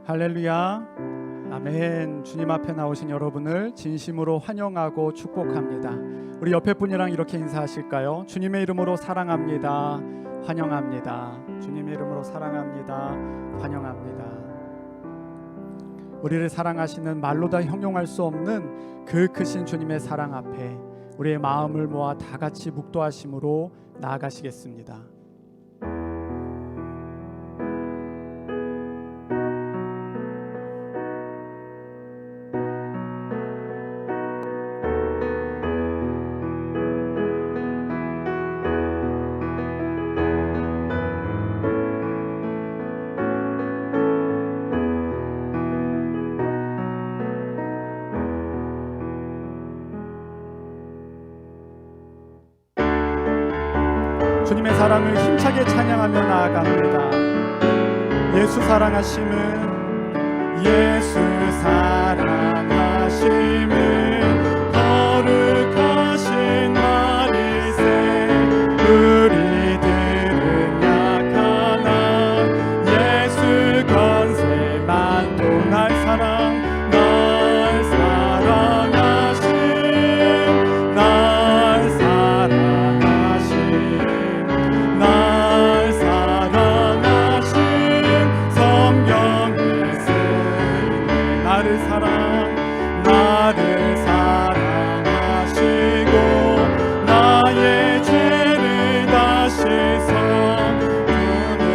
할렐루야. 아멘. 주님 앞에 나오신 여러분을 진심으로 환영하고 축복합니다. 우리 옆에 분이랑 이렇게 인사하실까요? 주님의 이름으로 사랑합니다. 환영합니다. 주님의 이름으로 사랑합니다. 환영합니다. 우리를 사랑하시는 말로 다 형용할 수 없는 그 크신 주님의 사랑 앞에 우리의 마음을 모아 다 같이 묵도하심으로 나아가시겠습니다. 주님의 사랑을 힘차게 찬양하며 나아갑니다. 예수 사랑하심은 예수 사랑하심은 거룩하신 말이세. 우리들은 약하나 예수 건세 만동할 사랑 날 사랑하심 날 사랑하심 날 사랑하신 성경이 쓰는 나를 사랑하시고 나의 죄를 다시서 문을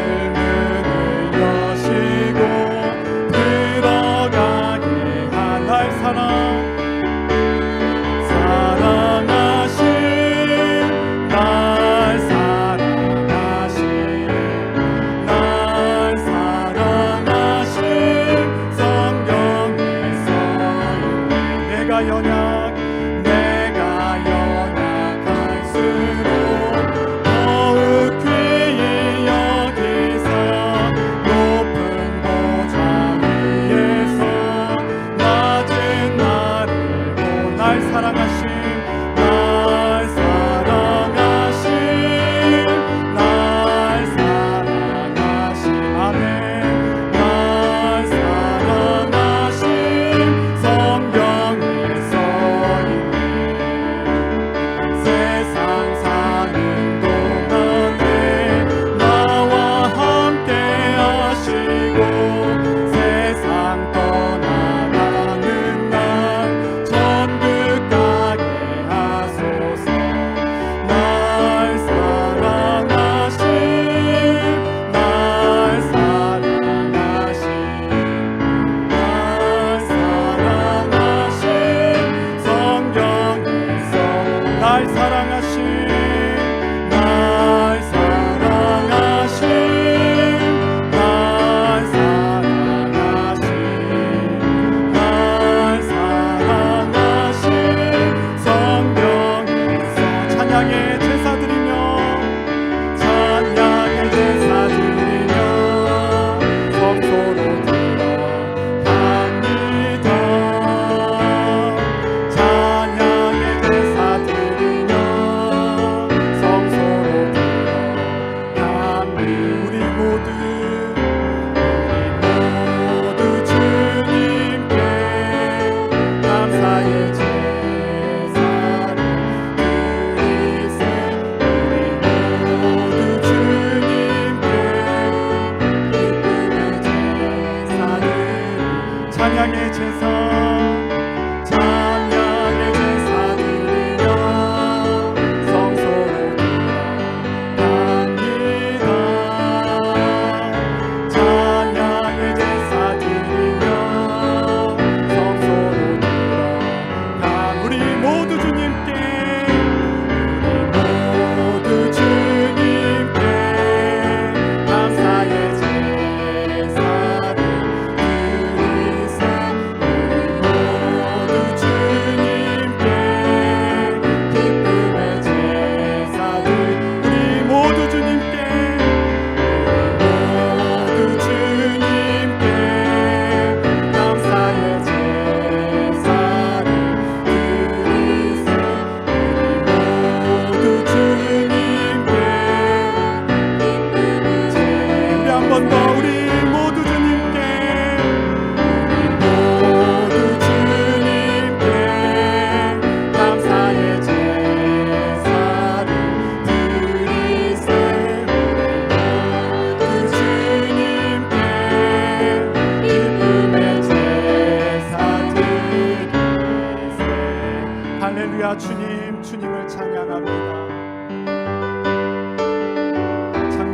여시고 들어가게 한 날 사랑하신 날 사랑하신 성경이 써있네. 내가 연약할수록 더욱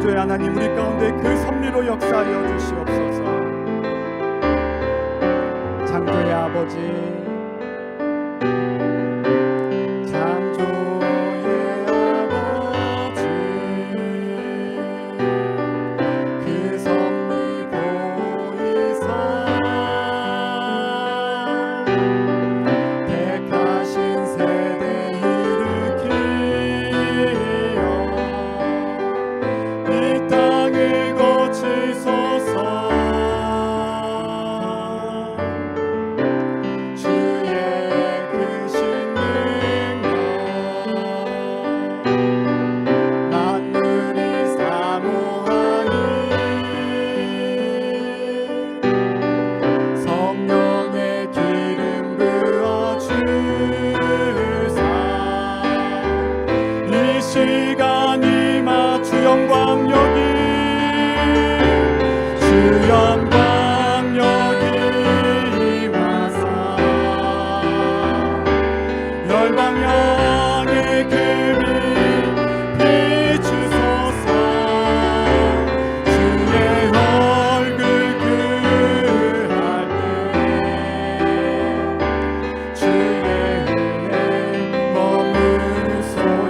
창조의 하나님, 우리 가운데 그 섭리로 역사하여 주시옵소서. 창조의 아버지,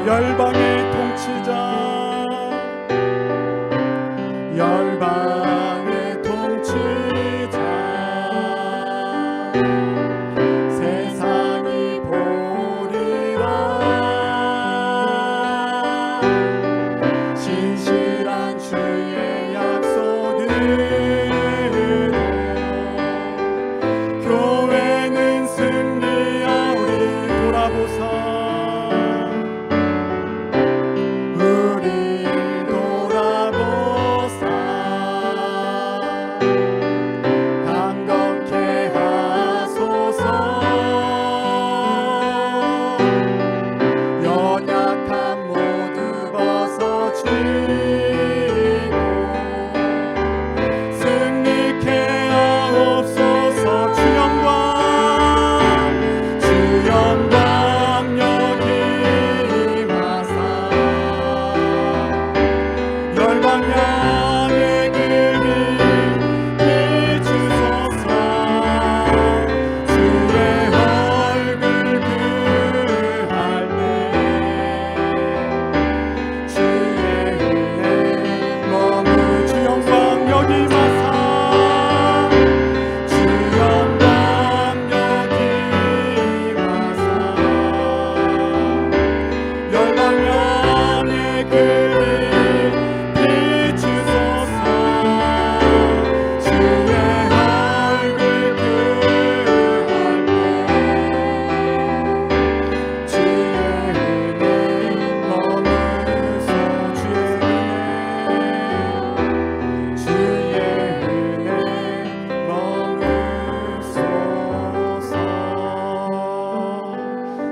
열방의 통치자, 열방의 통치자, 세상이 보리라. 신실한 주의 약속으로 교회는 승리하오리. 돌아보사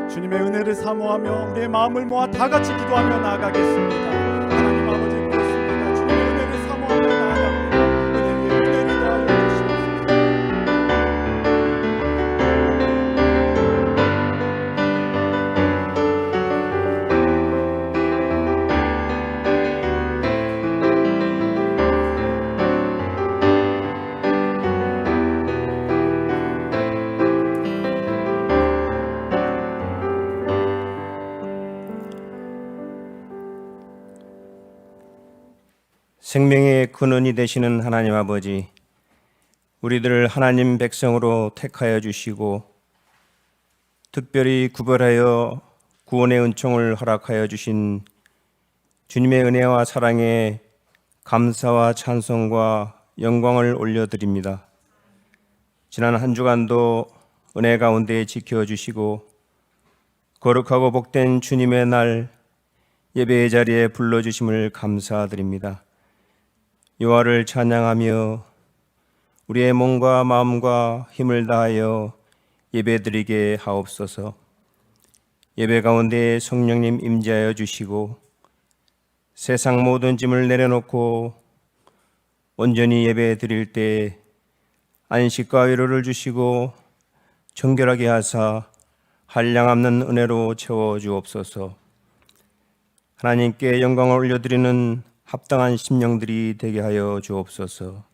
주님의 은혜를 사모하며 우리의 마음을 모아 다 같이 기도하며 나아가겠습니다. 하나님 아버지 그렇습니다. 주님의 은혜를 사모하며 나아갑니다. 은혜 위에 은혜를 더하여 주시옵소서. 생명의 근원이 되시는 하나님 아버지, 우리들을 하나님 백성으로 택하여 주시고 특별히 구별하여 구원의 은총을 허락하여 주신 주님의 은혜와 사랑에 감사와 찬송과 영광을 올려드립니다. 지난 한 주간도 은혜 가운데 지켜주시고 거룩하고 복된 주님의 날 예배의 자리에 불러주심을 감사드립니다. 여호와를 찬양하며 우리의 몸과 마음과 힘을 다하여 예배드리게 하옵소서. 예배 가운데 성령님 임재하여 주시고 세상 모든 짐을 내려놓고 온전히 예배 드릴 때 안식과 위로를 주시고 정결하게 하사 한량없는 은혜로 채워 주옵소서. 하나님께 영광을 올려드리는 합당한 심령들이 되게 하여 주옵소서.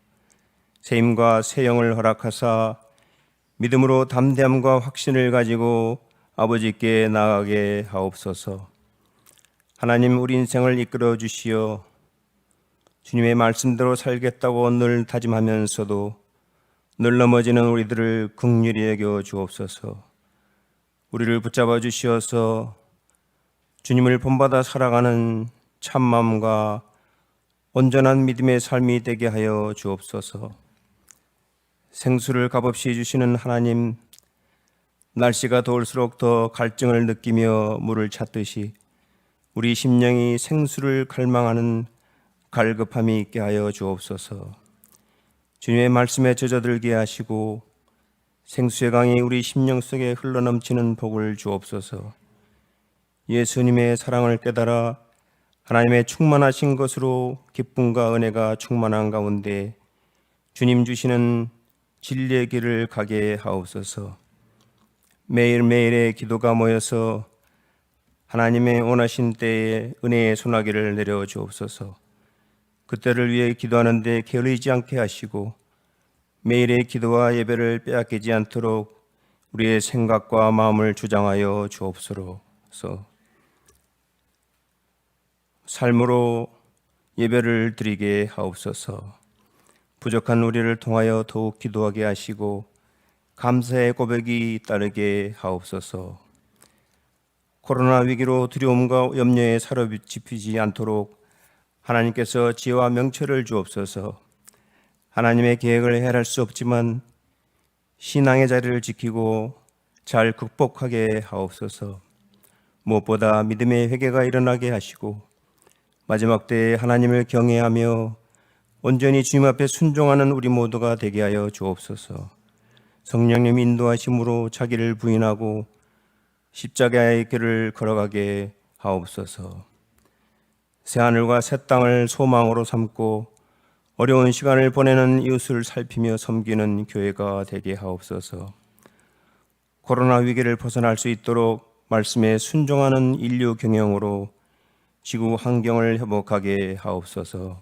새 힘과 새 영을 허락하사 믿음으로 담대함과 확신을 가지고 아버지께 나아가게 하옵소서. 하나님, 우리 인생을 이끌어 주시어 주님의 말씀대로 살겠다고 늘 다짐하면서도 늘 넘어지는 우리들을 긍휼히 여겨 주옵소서. 우리를 붙잡아 주시어서 주님을 본받아 살아가는 참마음과 온전한 믿음의 삶이 되게 하여 주옵소서. 생수를 값없이 주시는 하나님, 날씨가 더울수록 더 갈증을 느끼며 물을 찾듯이 우리 심령이 생수를 갈망하는 갈급함이 있게 하여 주옵소서. 주님의 말씀에 젖어들게 하시고 생수의 강이 우리 심령 속에 흘러넘치는 복을 주옵소서. 예수님의 사랑을 깨달아 하나님의 충만하신 것으로 기쁨과 은혜가 충만한 가운데 주님 주시는 진리의 길을 가게 하옵소서. 매일매일의 기도가 모여서 하나님의 원하신 때에 은혜의 소나기를 내려 주옵소서. 그때를 위해 기도하는데 게으르지 않게 하시고 매일의 기도와 예배를 빼앗기지 않도록 우리의 생각과 마음을 주장하여 주옵소서. 삶으로 예배를 드리게 하옵소서. 부족한 우리를 통하여 더욱 기도하게 하시고 감사의 고백이 따르게 하옵소서. 코로나 위기로 두려움과 염려에 사로잡히지 않도록 하나님께서 지혜와 명철을 주옵소서. 하나님의 계획을 헤아릴 수 없지만 신앙의 자리를 지키고 잘 극복하게 하옵소서. 무엇보다 믿음의 회개가 일어나게 하시고 마지막 때에 하나님을 경외하며 온전히 주님 앞에 순종하는 우리 모두가 되게 하여 주옵소서. 성령님 인도하심으로 자기를 부인하고 십자가의 길을 걸어가게 하옵소서. 새하늘과 새 땅을 소망으로 삼고 어려운 시간을 보내는 이웃을 살피며 섬기는 교회가 되게 하옵소서. 코로나 위기를 벗어날 수 있도록 말씀에 순종하는 인류 경영으로 지구 환경을 회복하게 하옵소서.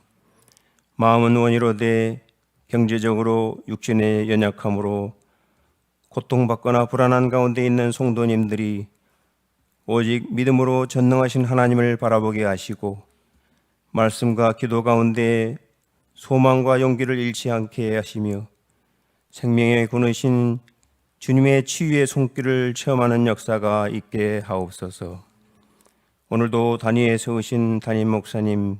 마음은 원이로되 경제적으로 육신의 연약함으로 고통받거나 불안한 가운데 있는 성도님들이 오직 믿음으로 전능하신 하나님을 바라보게 하시고 말씀과 기도 가운데 소망과 용기를 잃지 않게 하시며 생명의 근원이신 주님의 치유의 손길을 체험하는 역사가 있게 하옵소서. 오늘도 단위에 세우신 담임 목사님,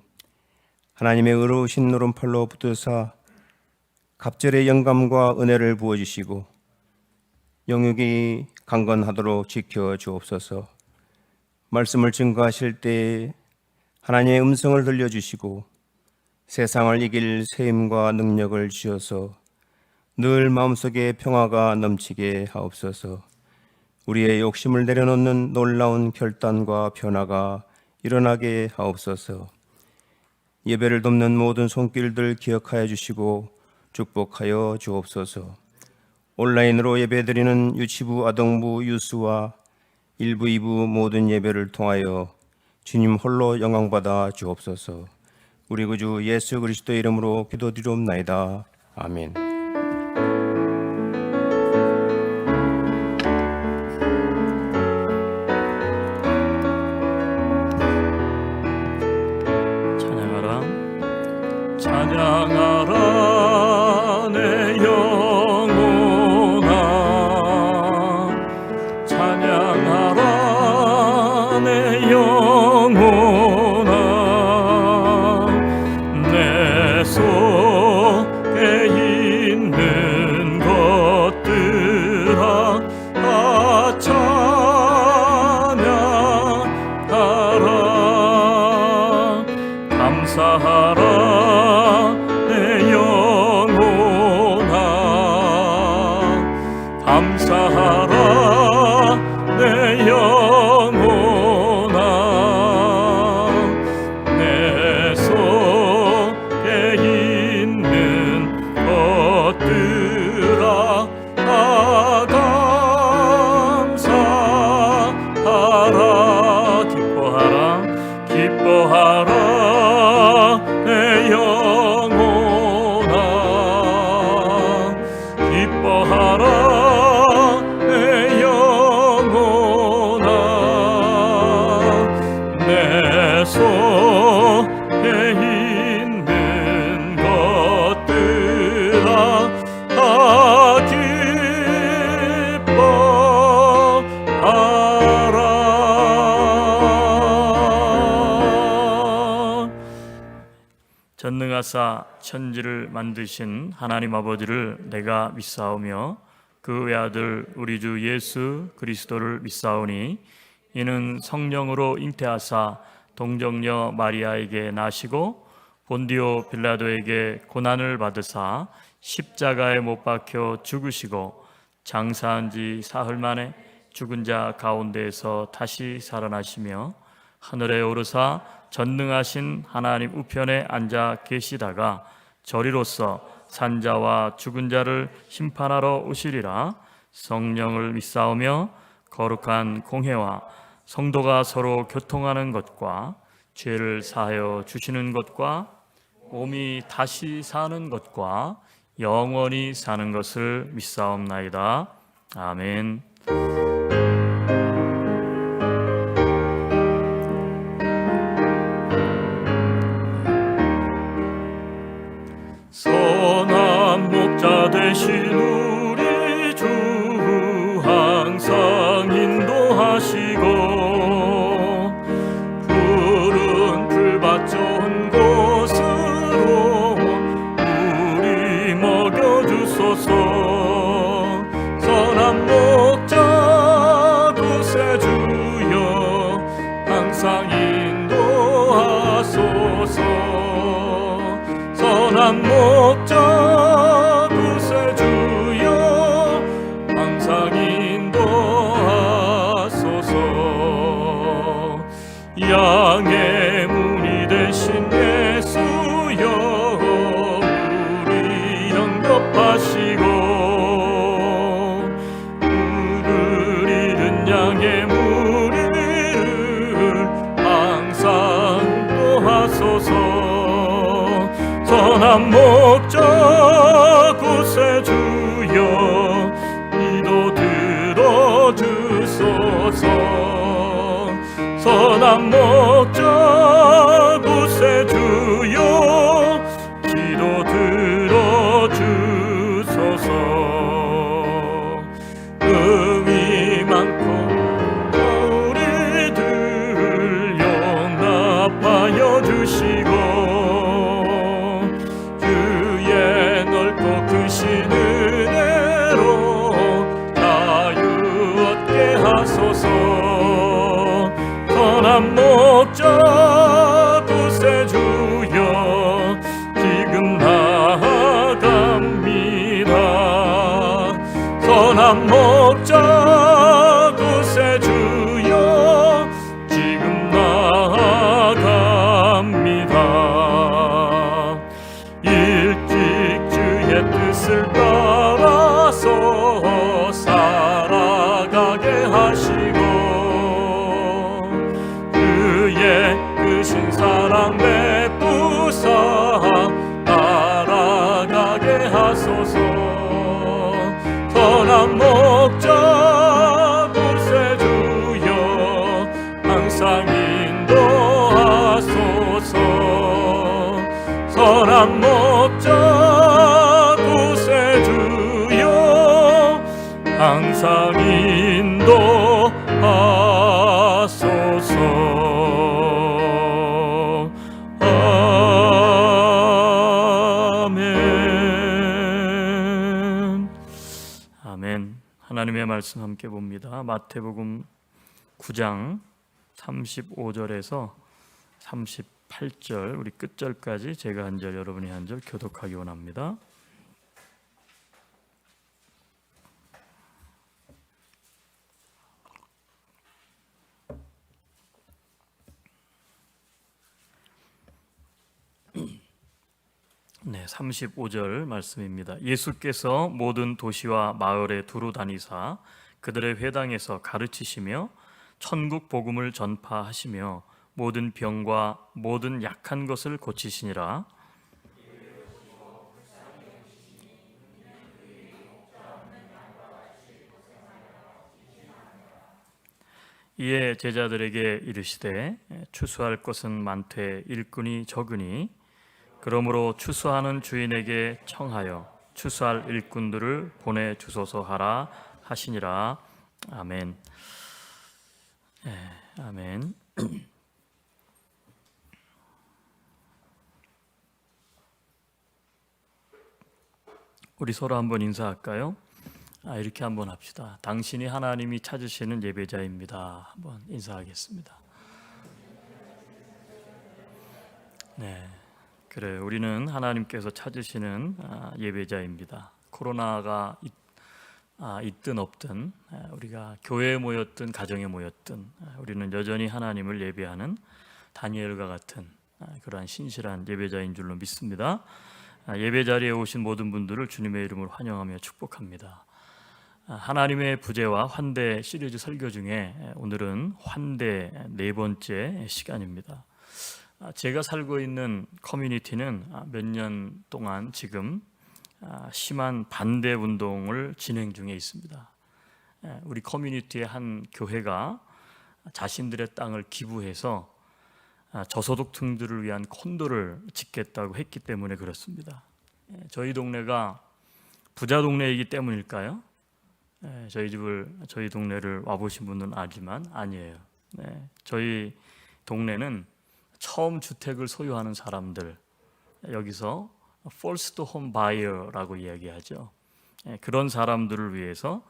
하나님의 의로우신 오른팔로 붙드사 갑절의 영감과 은혜를 부어주시고 영육이 강건하도록 지켜주옵소서. 말씀을 증거하실 때 하나님의 음성을 들려주시고 세상을 이길 새 힘과 능력을 주셔서 늘 마음속에 평화가 넘치게 하옵소서. 우리의 욕심을 내려놓는 놀라운 결단과 변화가 일어나게 하옵소서. 예배를 돕는 모든 손길들 기억하여 주시고 축복하여 주옵소서. 온라인으로 예배드리는 유치부, 아동부, 유스와 1부, 2부 모든 예배를 통하여 주님 홀로 영광받아 주옵소서. 우리 구주 예수 그리스도의 이름으로 기도드리옵나이다. 아멘. 찬양하라 내 영혼아, 찬양하라 내 영혼아. 내 속에 있는 것들아 다 찬양하라. 감사하라 감사하라 내 영혼아. 내 속에 있는 것들아 다 감사하라. 기뻐하라 기뻐하라 전능하사 천지를 만드신 하나님 아버지를 내가 믿사오며 그 외아들 우리 주 예수 그리스도를 믿사오니 이는 성령으로 잉태하사 동정녀 마리아에게 나시고 본디오 빌라도에게 고난을 받으사 십자가에 못 박혀 죽으시고 장사한 지 사흘 만에 죽은 자 가운데에서 다시 살아나시며 하늘에 오르사 전능하신 하나님 우편에 앉아 계시다가 저리로서 산자와 죽은 자를 심판하러 오시리라. 성령을 믿사오며 거룩한 공회와 성도가 서로 교통하는 것과 죄를 사하여 주시는 것과 몸이 다시 사는 것과 영원히 사는 것을 믿사옵나이다. 아멘. 선한 목자 되신 우리 주 항상 인도하시고 푸른 풀밭 좋은 곳으로 우리 먹여주소서. 선한 목자 구세주여 항상 인도하소서. 선한 목자 구세주여 항상 인도하소서. 양의 문이 되신 예수여 우리 영접하시고 물을 잃은 양의 무리를 항상 인도하소서. 선한 목자 구세주여 이도 들어주소서. 선한 목자 구세주여 기도 들어주소서. 의미 많고 우리들 용납하여 주시고 은혜로 자유 얻게 하소서. 선한 목자 구세주여 지금 나아갑니다. 선한 목자 구세주여 지금 나아갑니다. 일찍 주의 뜻을 따라서 살아가게 하시고 그의 크신 사랑 베푸사 따라가게 하소서. 선한 목자 구세주여 항상 인도하소서. 선한 목자 구세주여 항상 인도하소서. 아멘. 아멘. 하나님의 말씀 함께 봅니다. 마태복음 9장 35절에서 38절 우리 끝절까지 제가 한 절 여러분이 한 절 교독하기 원합니다. 네, 35절 말씀입니다. 예수께서 모든 도시와 마을에 두루 다니사 그들의 회당에서 가르치시며 천국 복음을 전파하시며 모든 병과 모든 약한 것을 고치시니라. 이에 제자들에게 이르시되 추수할 것은 많되 일꾼이 적으니 그러므로 추수하는 주인에게 청하여 추수할 일꾼들을 보내주소서 하라 하시니라. 아멘. 아멘. 우리 서로 한번 인사할까요? 이렇게 한번 합시다. 당신이 하나님이 찾으시는 예배자입니다. 한번 인사하겠습니다. 네, 그래요. 우리는 하나님께서 찾으시는 예배자입니다. 코로나가 있든 없든, 우리가 교회에 모였든 가정에 모였든, 우리는 여전히 하나님을 예배하는 다니엘과 같은 그러한 신실한 예배자인 줄로 믿습니다. 예배 자리에 오신 모든 분들을 주님의 이름으로 환영하며 축복합니다. 하나님의 부재와 환대 시리즈 설교 중에 오늘은 환대 네 번째 시간입니다. 제가 살고 있는 커뮤니티는 몇 년 동안 지금 심한 반대 운동을 진행 중에 있습니다. 우리 커뮤니티의 한 교회가 자신들의 땅을 기부해서 저소득층들을 위한 콘도를 짓겠다고 했기 때문에 그렇습니다. 저희 동네가 부자 동네이기 때문일까요? 저희 동네를 와보신 분은 알지만 아니에요. 저희 동네는 처음 주택을 소유하는 사람들, 여기서 first home buyer라고 이야기하죠. 그런 사람들을 위해서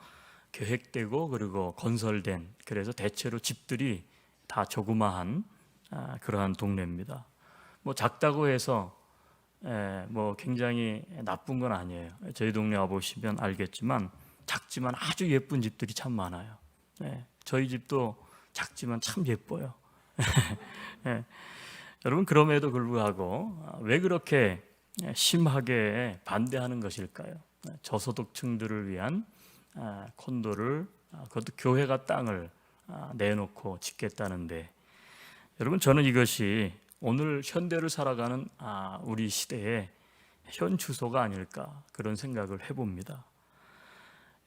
계획되고 그리고 건설된, 그래서 대체로 집들이 다 조그마한 그러한 동네입니다. 뭐 작다고 해서 뭐 굉장히 나쁜 건 아니에요. 저희 동네 와보시면 알겠지만 작지만 아주 예쁜 집들이 참 많아요. 저희 집도 작지만 참 예뻐요. 여러분, 그럼에도 불구하고 왜 그렇게 심하게 반대하는 것일까요? 저소득층들을 위한 콘도를, 그것도 교회가 땅을 내놓고 짓겠다는데, 여러분, 저는 이것이 오늘 현대를 살아가는 우리 시대의 현 주소가 아닐까, 그런 생각을 해봅니다.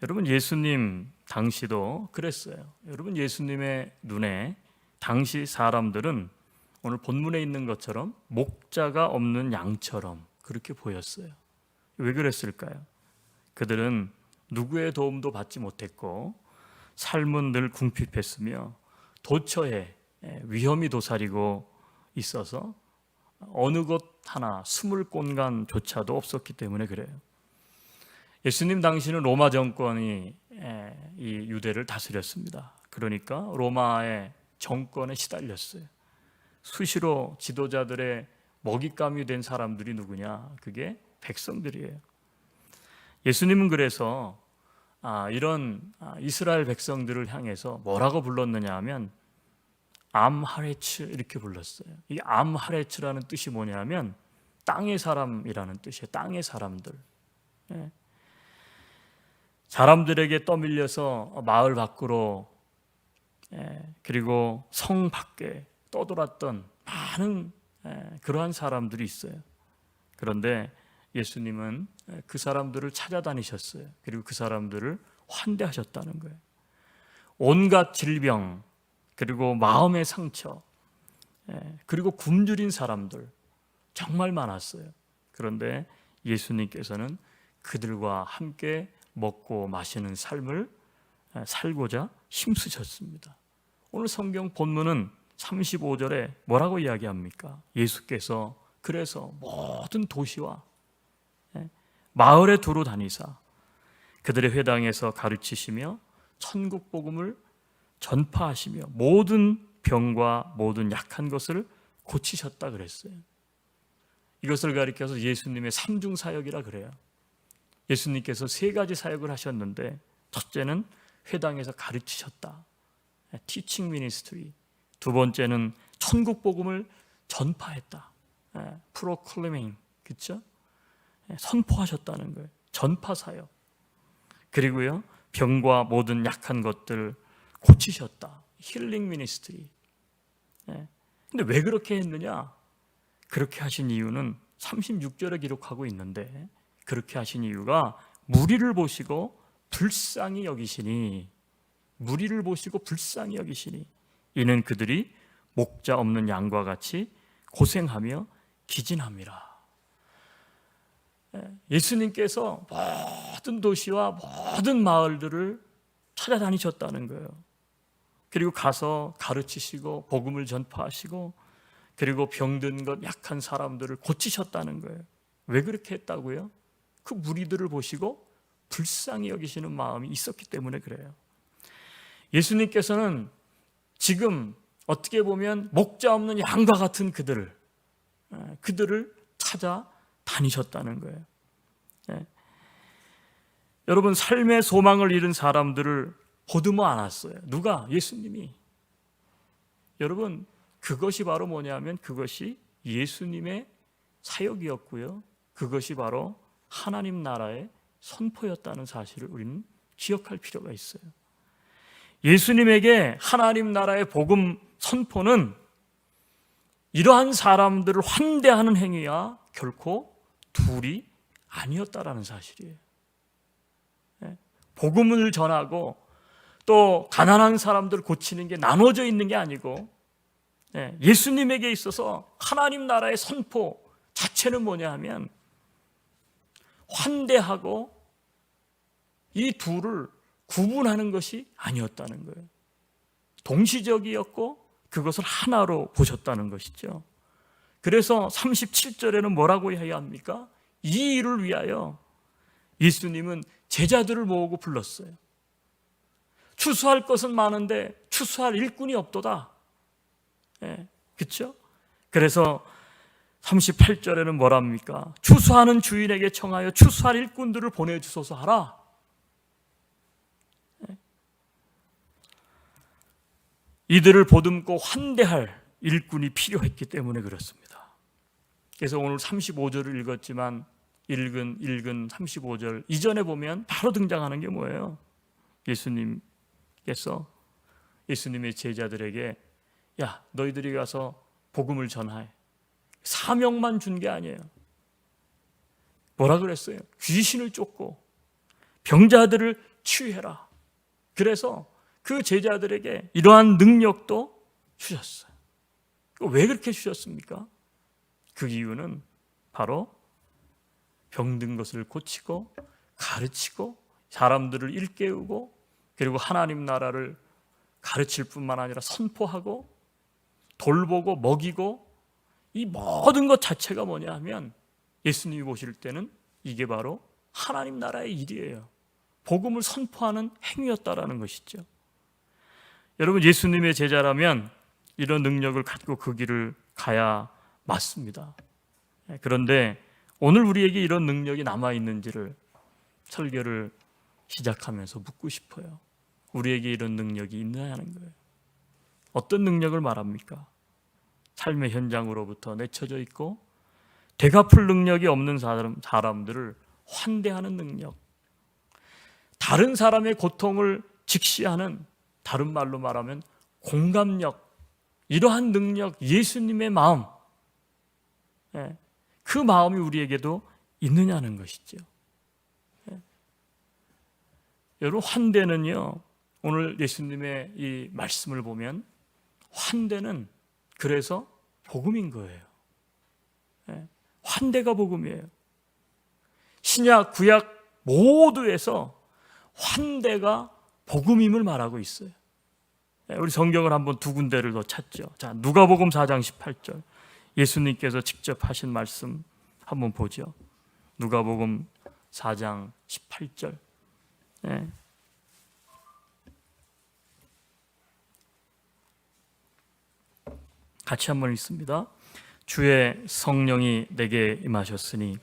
여러분, 예수님 당시도 그랬어요. 여러분, 예수님의 눈에 당시 사람들은 오늘 본문에 있는 것처럼 목자가 없는 양처럼 그렇게 보였어요. 왜 그랬을까요? 그들은 누구의 도움도 받지 못했고 삶은 늘 궁핍했으며 도처에 위험이 도사리고 있어서 어느 곳 하나 숨을 공간조차도 없었기 때문에 그래요. 예수님 당시는 로마 정권이 이 유대를 다스렸습니다. 그러니까 로마의 정권에 시달렸어요. 수시로 지도자들의 먹잇감이 된 사람들이 누구냐? 그게 백성들이에요. 예수님은 그래서 이런 이스라엘 백성들을 향해서 뭐라고 불렀느냐 하면 암하레츠 이렇게 불렀어요. 이 암하레츠라는 뜻이 뭐냐면 땅의 사람이라는 뜻이에요. 땅의 사람들. 사람들에게 떠밀려서 마을 밖으로 그리고 성 밖에 떠돌았던 많은 그러한 사람들이 있어요. 그런데 예수님은 그 사람들을 찾아다니셨어요. 그리고 그 사람들을 환대하셨다는 거예요. 온갖 질병, 그리고 마음의 상처, 그리고 굶주린 사람들 정말 많았어요. 그런데 예수님께서는 그들과 함께 먹고 마시는 삶을 살고자 힘쓰셨습니다. 오늘 성경 본문은 35절에 뭐라고 이야기합니까? 예수께서 그래서 모든 도시와 마을에 두루 다니사 그들의 회당에서 가르치시며 천국 복음을 전파하시며 모든 병과 모든 약한 것을 고치셨다 그랬어요. 이것을 가리켜서 예수님의 삼중 사역이라 그래요. 예수님께서 세 가지 사역을 하셨는데, 첫째는 회당에서 가르치셨다, teaching ministry. 두 번째는 천국 복음을 전파했다, proclaiming, 그렇죠? 선포하셨다는 거예요. 전파 사역. 그리고요, 병과 모든 약한 것들 고치셨다, 힐링 미니스트리. 근데 왜 그렇게 했느냐? 그렇게 하신 이유는 36절에 기록하고 있는데, 그렇게 하신 이유가 무리를 보시고 불쌍히 여기시니, 무리를 보시고 불쌍히 여기시니 이는 그들이 목자 없는 양과 같이 고생하며 기진함이라. 예수님께서 모든 도시와 모든 마을들을 찾아다니셨다는 거예요. 그리고 가서 가르치시고 복음을 전파하시고 그리고 병든 것 약한 사람들을 고치셨다는 거예요. 왜 그렇게 했다고요? 그 무리들을 보시고 불쌍히 여기시는 마음이 있었기 때문에 그래요. 예수님께서는 지금 어떻게 보면 목자 없는 양과 같은 그들을 찾아 다니셨다는 거예요. 여러분, 삶의 소망을 잃은 사람들을 보듬어 안았어요. 누가? 예수님이. 여러분, 그것이 바로 뭐냐면 그것이 예수님의 사역이었고요. 그것이 바로 하나님 나라의 선포였다는 사실을 우리는 기억할 필요가 있어요. 예수님에게 하나님 나라의 복음 선포는 이러한 사람들을 환대하는 행위와 결코 둘이 아니었다라는 사실이에요. 복음을 전하고 또 가난한 사람들을 고치는 게 나눠져 있는 게 아니고 예수님에게 있어서 하나님 나라의 선포 자체는 뭐냐 하면 환대하고 이 둘을 구분하는 것이 아니었다는 거예요. 동시적이었고 그것을 하나로 보셨다는 것이죠. 그래서 37절에는 뭐라고 해야 합니까? 이 일을 위하여 예수님은 제자들을 모으고 불렀어요. 추수할 것은 많은데 추수할 일꾼이 없도다. 그렇죠? 그래서 38절에는 뭐랍니까? 추수하는 주인에게 청하여 추수할 일꾼들을 보내주소서 하라. 이들을 보듬고 환대할 일꾼이 필요했기 때문에 그렇습니다. 그래서 오늘 35절을 읽었지만 읽은 35절 이전에 보면 바로 등장하는 게 뭐예요? 예수님께서 예수님의 제자들에게 야, 너희들이 가서 복음을 전하해. 사명만 준 게 아니에요. 뭐라 그랬어요? 귀신을 쫓고 병자들을 치유해라. 그래서 그 제자들에게 이러한 능력도 주셨어요. 왜 그렇게 주셨습니까? 그 이유는 바로 병든 것을 고치고 가르치고 사람들을 일깨우고 그리고 하나님 나라를 가르칠 뿐만 아니라 선포하고 돌보고 먹이고 이 모든 것 자체가 뭐냐 하면 예수님이 보실 때는 이게 바로 하나님 나라의 일이에요. 복음을 선포하는 행위였다라는 것이죠. 여러분, 예수님의 제자라면 이런 능력을 갖고 그 길을 가야 맞습니다. 그런데 오늘 우리에게 이런 능력이 남아있는지를 설교를 시작하면서 묻고 싶어요. 우리에게 이런 능력이 있느냐는 거예요. 어떤 능력을 말합니까? 삶의 현장으로부터 내쳐져 있고 되갚을 능력이 없는 사람들을 환대하는 능력, 다른 사람의 고통을 직시하는, 다른 말로 말하면 공감력, 이러한 능력, 예수님의 마음, 그 마음이 우리에게도 있느냐는 것이죠. 여러분, 환대는요, 오늘 예수님의 이 말씀을 보면 환대는 그래서 복음인 거예요. 환대가 복음이에요. 신약, 구약 모두에서 환대가 복음임을 말하고 있어요. 우리 성경을 한번 두 군데를 더 찾죠. 자, 누가복음 4장 18절. 예수님께서 직접 하신 말씀 한번 보죠. 누가복음 4장 18절. 같이 한번 읽습니다. 주의 성령이 내게 임하셨으니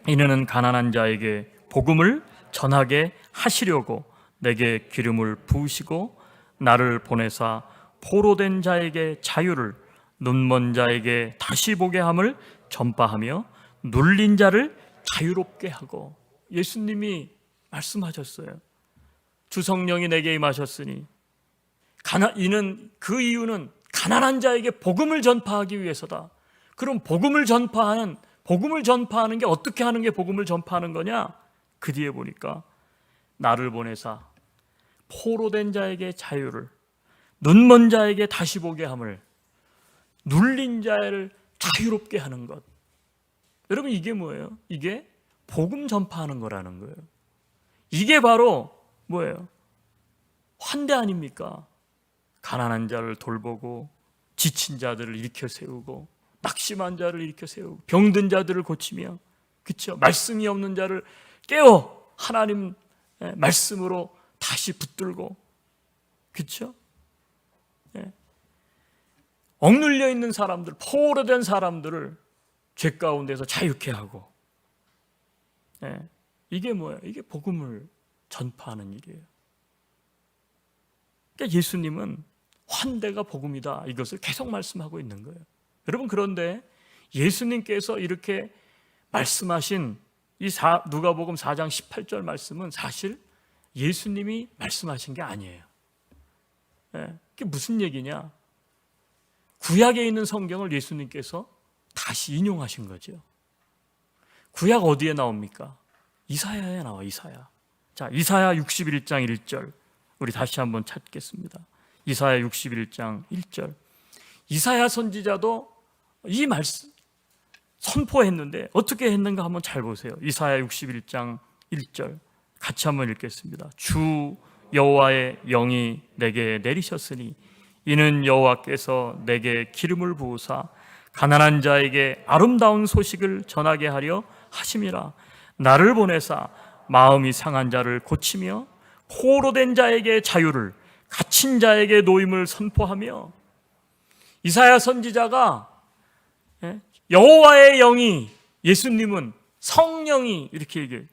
이는 가난한 자에게 복음을 전하게 하시려고 내게 기름을 부으시고 나를 보내사 포로된 자에게 자유를, 눈먼 자에게 다시 보게 함을 전파하며 눌린 자를 자유롭게 하고. 예수님이 말씀하셨어요. 주 성령이 내게 임하셨으니 그 이유는 가난한 자에게 복음을 전파하기 위해서다. 그럼 복음을 전파하는 게 어떻게 하는 게 복음을 전파하는 거냐? 그 뒤에 보니까 나를 보내사 포로된 자에게 자유를, 눈먼 자에게 다시 보게 함을, 눌린 자를 자유롭게 하는 것. 여러분, 이게 뭐예요? 이게 복음 전파하는 거라는 거예요. 이게 바로 뭐예요? 환대 아닙니까? 가난한 자를 돌보고 지친 자들을 일으켜 세우고 낙심한 자를 일으켜 세우고 병든 자들을 고치며 그렇죠? 말씀이 없는 자를 깨워 하나님 말씀으로 다시 붙들고, 그렇죠? 억눌려 있는 사람들, 포로된 사람들을 죄 가운데서 자유케 하고, 이게 뭐예요? 이게 복음을 전파하는 일이에요. 그러니까 예수님은 환대가 복음이다, 이것을 계속 말씀하고 있는 거예요. 여러분, 그런데 예수님께서 이렇게 말씀하신 이 누가복음 4장 18절 말씀은 사실 예수님이 말씀하신 게 아니에요. 그게 무슨 얘기냐? 구약에 있는 성경을 예수님께서 다시 인용하신 거죠. 구약 어디에 나옵니까? 이사야에 나와, 이사야. 자, 이사야 61장 1절 우리 다시 한번 찾겠습니다. 이사야 61장 1절. 이사야 선지자도 이 말씀 선포했는데 어떻게 했는가 한번 잘 보세요. 이사야 61장 1절 같이 한번 읽겠습니다. 주 여호와의 영이 내게 내리셨으니 이는 여호와께서 내게 기름을 부으사 가난한 자에게 아름다운 소식을 전하게 하려 하심이라. 나를 보내사 마음이 상한 자를 고치며 포로된 자에게 자유를, 갇힌 자에게 노임을 선포하며. 이사야 선지자가 여호와의 영이, 예수님은 성령이 이렇게 얘기해요.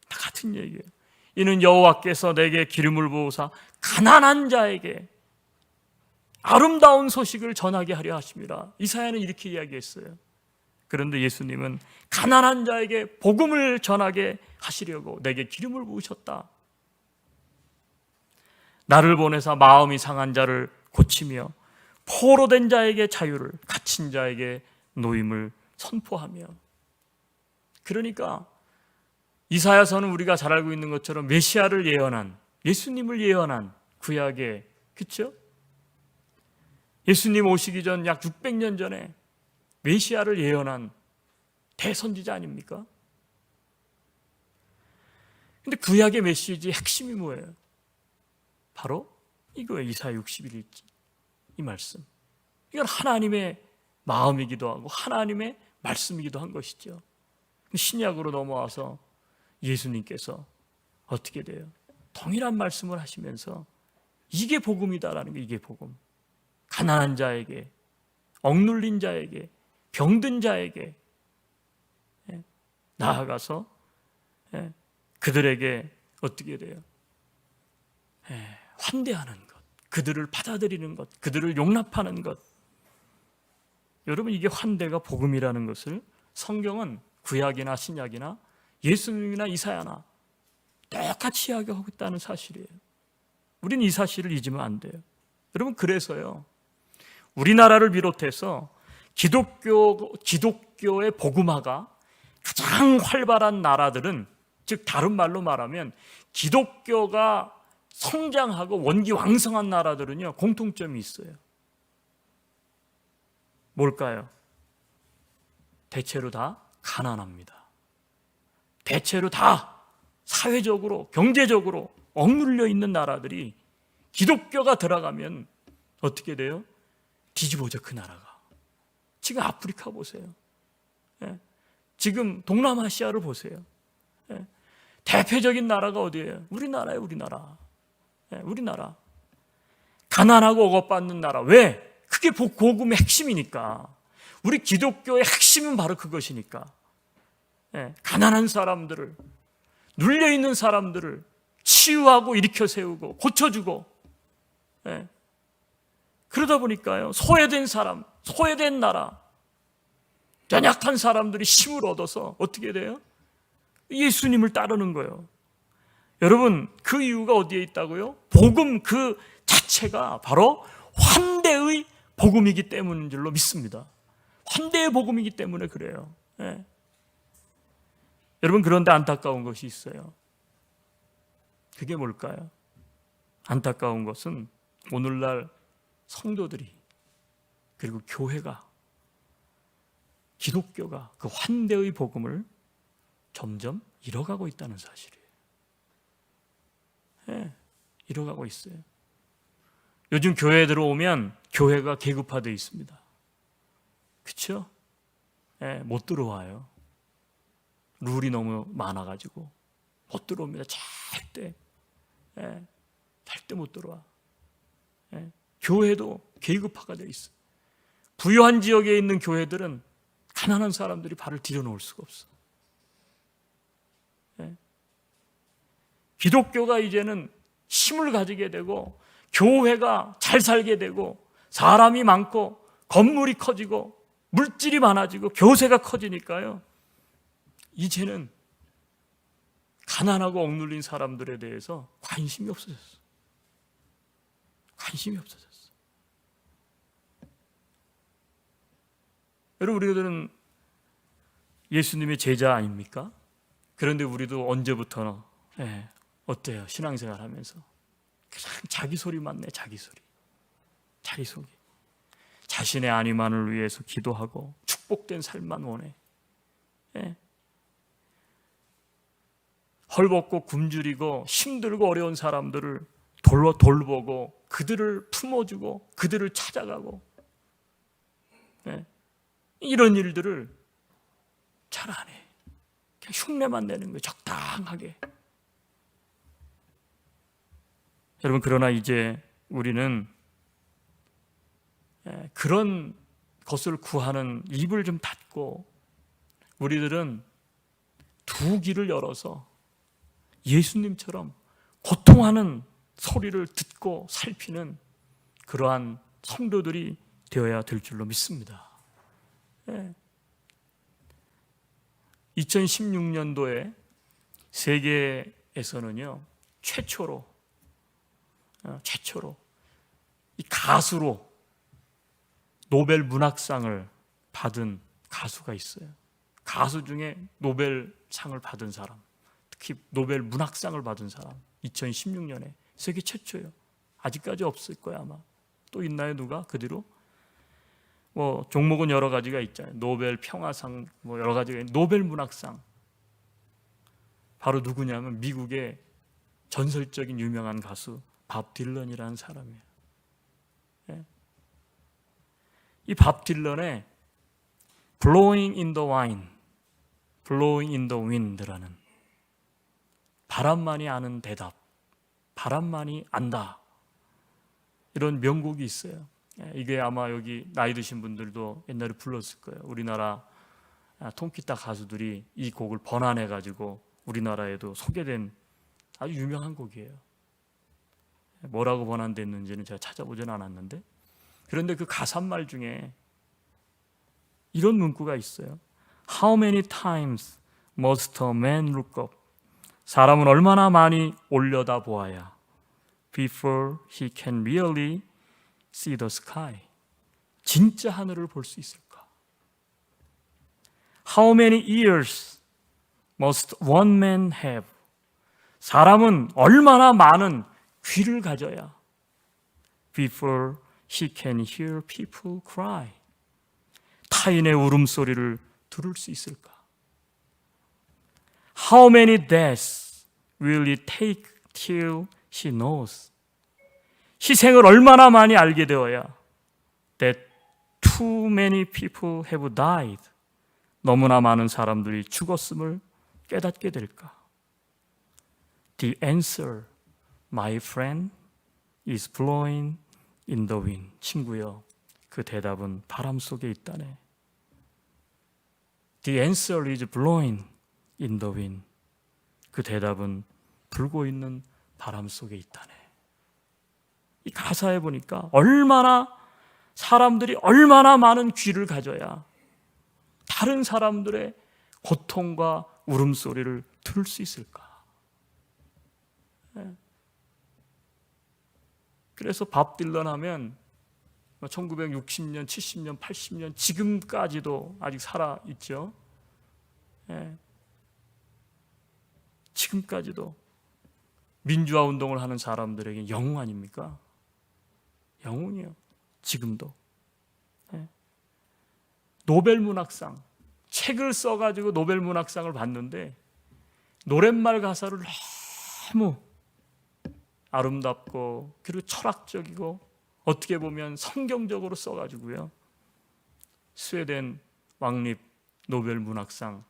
다 같은 얘기예요. 이는 여호와께서 내게 기름을 부으사 가난한 자에게 아름다운 소식을 전하게 하려 하심이라. 이사야는 이렇게 이야기했어요. 그런데 예수님은 가난한 자에게 복음을 전하게 하시려고 내게 기름을 부으셨다. 나를 보내사 마음이 상한 자를 고치며 포로된 자에게 자유를, 갇힌 자에게 노임을 선포하며. 그러니까 이사야서는 우리가 잘 알고 있는 것처럼 메시아를 예언한, 예수님을 예언한 구약의, 그렇죠? 예수님 오시기 전 약 600년 전에 메시아를 예언한 대선지자 아닙니까? 근데 구약의 메시지의 핵심이 뭐예요? 바로 이거예요. 이사야 61장 이 말씀. 이건 하나님의 마음이기도 하고 하나님의 말씀이기도 한 것이죠. 신약으로 넘어와서 예수님께서 어떻게 돼요? 동일한 말씀을 하시면서 이게 복음이다라는 게, 이게 복음. 가난한 자에게, 억눌린 자에게, 병든 자에게 나아가서 그들에게 어떻게 돼요? 환대하는 것, 그들을 받아들이는 것, 그들을 용납하는 것. 여러분, 이게 환대가 복음이라는 것을 성경은 구약이나 신약이나 예수님이나 이사야나 똑같이 이야기하고 있다는 사실이에요. 우리는 이 사실을 잊으면 안 돼요. 여러분, 그래서요, 우리나라를 비롯해서 기독교의 복음화가 가장 활발한 나라들은, 즉 다른 말로 말하면 기독교가 성장하고 원기왕성한 나라들은요, 공통점이 있어요. 뭘까요? 대체로 다 가난합니다. 대체로 다 사회적으로, 경제적으로 억눌려 있는 나라들이 기독교가 들어가면 어떻게 돼요? 뒤집어져, 그 나라가. 지금 아프리카 보세요. 지금 동남아시아를 보세요. 대표적인 나라가 어디예요? 우리나라예요, 우리나라. 우리나라. 가난하고 억압받는 나라. 왜? 그게 복음의 핵심이니까. 우리 기독교의 핵심은 바로 그것이니까. 가난한 사람들을, 눌려있는 사람들을 치유하고 일으켜 세우고 고쳐주고, 그러다 보니까요, 소외된 사람, 소외된 나라, 연약한 사람들이 힘을 얻어서 어떻게 돼요? 예수님을 따르는 거예요. 여러분, 그 이유가 어디에 있다고요? 복음 그 자체가 바로 환대의 복음이기 때문인 줄로 믿습니다. 환대의 복음이기 때문에 그래요. 여러분, 그런데 안타까운 것이 있어요. 그게 뭘까요? 안타까운 것은 오늘날 성도들이, 그리고 교회가, 기독교가 그 환대의 복음을 점점 잃어가고 있다는 사실이에요. 잃어가고 있어요. 요즘 교회에 들어오면 교회가 계급화되어 있습니다. 그렇죠? 못 들어와요. 룰이 너무 많아가지고 못 들어옵니다. 절대 못 들어와. 교회도 계급화가 되어 있어. 부유한 지역에 있는 교회들은 가난한 사람들이 발을 들여놓을 수가 없어. 기독교가 이제는 힘을 가지게 되고 교회가 잘 살게 되고 사람이 많고 건물이 커지고 물질이 많아지고 교세가 커지니까요, 이제는 가난하고 억눌린 사람들에 대해서 관심이 없어졌어. 관심이 없어졌어. 여러분, 우리들은 예수님의 제자 아닙니까? 그런데 우리도 언제부터 어때요? 신앙생활 하면서 그냥 자기 소리만 내. 자기 소리. 자기 소리. 자신의 안위만을 위해서 기도하고 축복된 삶만 원해. 헐벗고 굶주리고 힘들고 어려운 사람들을 돌보고 그들을 품어주고 그들을 찾아가고, 이런 일들을 잘 안 해. 그냥 흉내만 내는 거예요. 적당하게. 여러분, 그러나 이제 우리는 그런 것을 구하는 입을 좀 닫고 우리들은 두 귀를 열어서 예수님처럼 고통하는 소리를 듣고 살피는 그러한 성도들이 되어야 될 줄로 믿습니다. 2016년도에 세계에서는요, 최초로 이 가수로 노벨 문학상을 받은 가수가 있어요. 가수 중에 노벨상을 받은 사람, 특히 노벨 문학상을 받은 사람, 2016년에 세계 최초예요. 아직까지 없을 거야 아마. 또 있나요 누가 그 뒤로? 뭐 종목은 여러 가지가 있잖아요. 노벨 평화상, 뭐 여러 가지가 있는데 노벨 문학상 바로 누구냐면 미국의 전설적인 유명한 가수 밥 딜런이라는 사람이에요. 이 밥 딜런의 Blowing in the Wind, Blowing in the Wind라는, 바람만이 아는 대답, 바람만이 안다, 이런 명곡이 있어요. 이게 아마 여기 나이 드신 분들도 옛날에 불렀을 거예요. 우리나라 통기타 가수들이 이 곡을 번안해가지고 우리나라에도 소개된 아주 유명한 곡이에요. 뭐라고 번안됐는지는 제가 찾아보진 않았는데, 그런데 그 가사말 중에 이런 문구가 있어요. How many times must a man look up? 사람은 얼마나 많이 올려다 보아야 before he can really see the sky. 진짜 하늘을 볼 수 있을까? How many ears must one man have? 사람은 얼마나 많은 귀를 가져야 before he can hear people cry. 타인의 울음소리를 들을 수 있을까? How many deaths will it take till she knows? 희생을 얼마나 많이 알게 되어야 that too many people have died. 너무나 많은 사람들이 죽었음을 깨닫게 될까? The answer, my friend, is blowing in the wind. 친구여, 그 대답은 바람 속에 있다네. The answer is blowing in the wind. 그 대답은 불고 있는 바람 속에 있다네. 이 가사에 보니까 사람들이 얼마나 많은 귀를 가져야 다른 사람들의 고통과 울음소리를 들을 수 있을까? 그래서 밥 딜런 하면 1960년, 70년, 80년 지금까지도 아직 살아있죠. 지금까지도 민주화 운동을 하는 사람들에게 영웅 아닙니까? 영웅이에요. 지금도. 노벨 문학상, 책을 써가지고 노벨 문학상을 받는데 노랫말 가사를 너무 아름답고 그리고 철학적이고 어떻게 보면 성경적으로 써가지고요, 스웨덴 왕립 노벨 문학상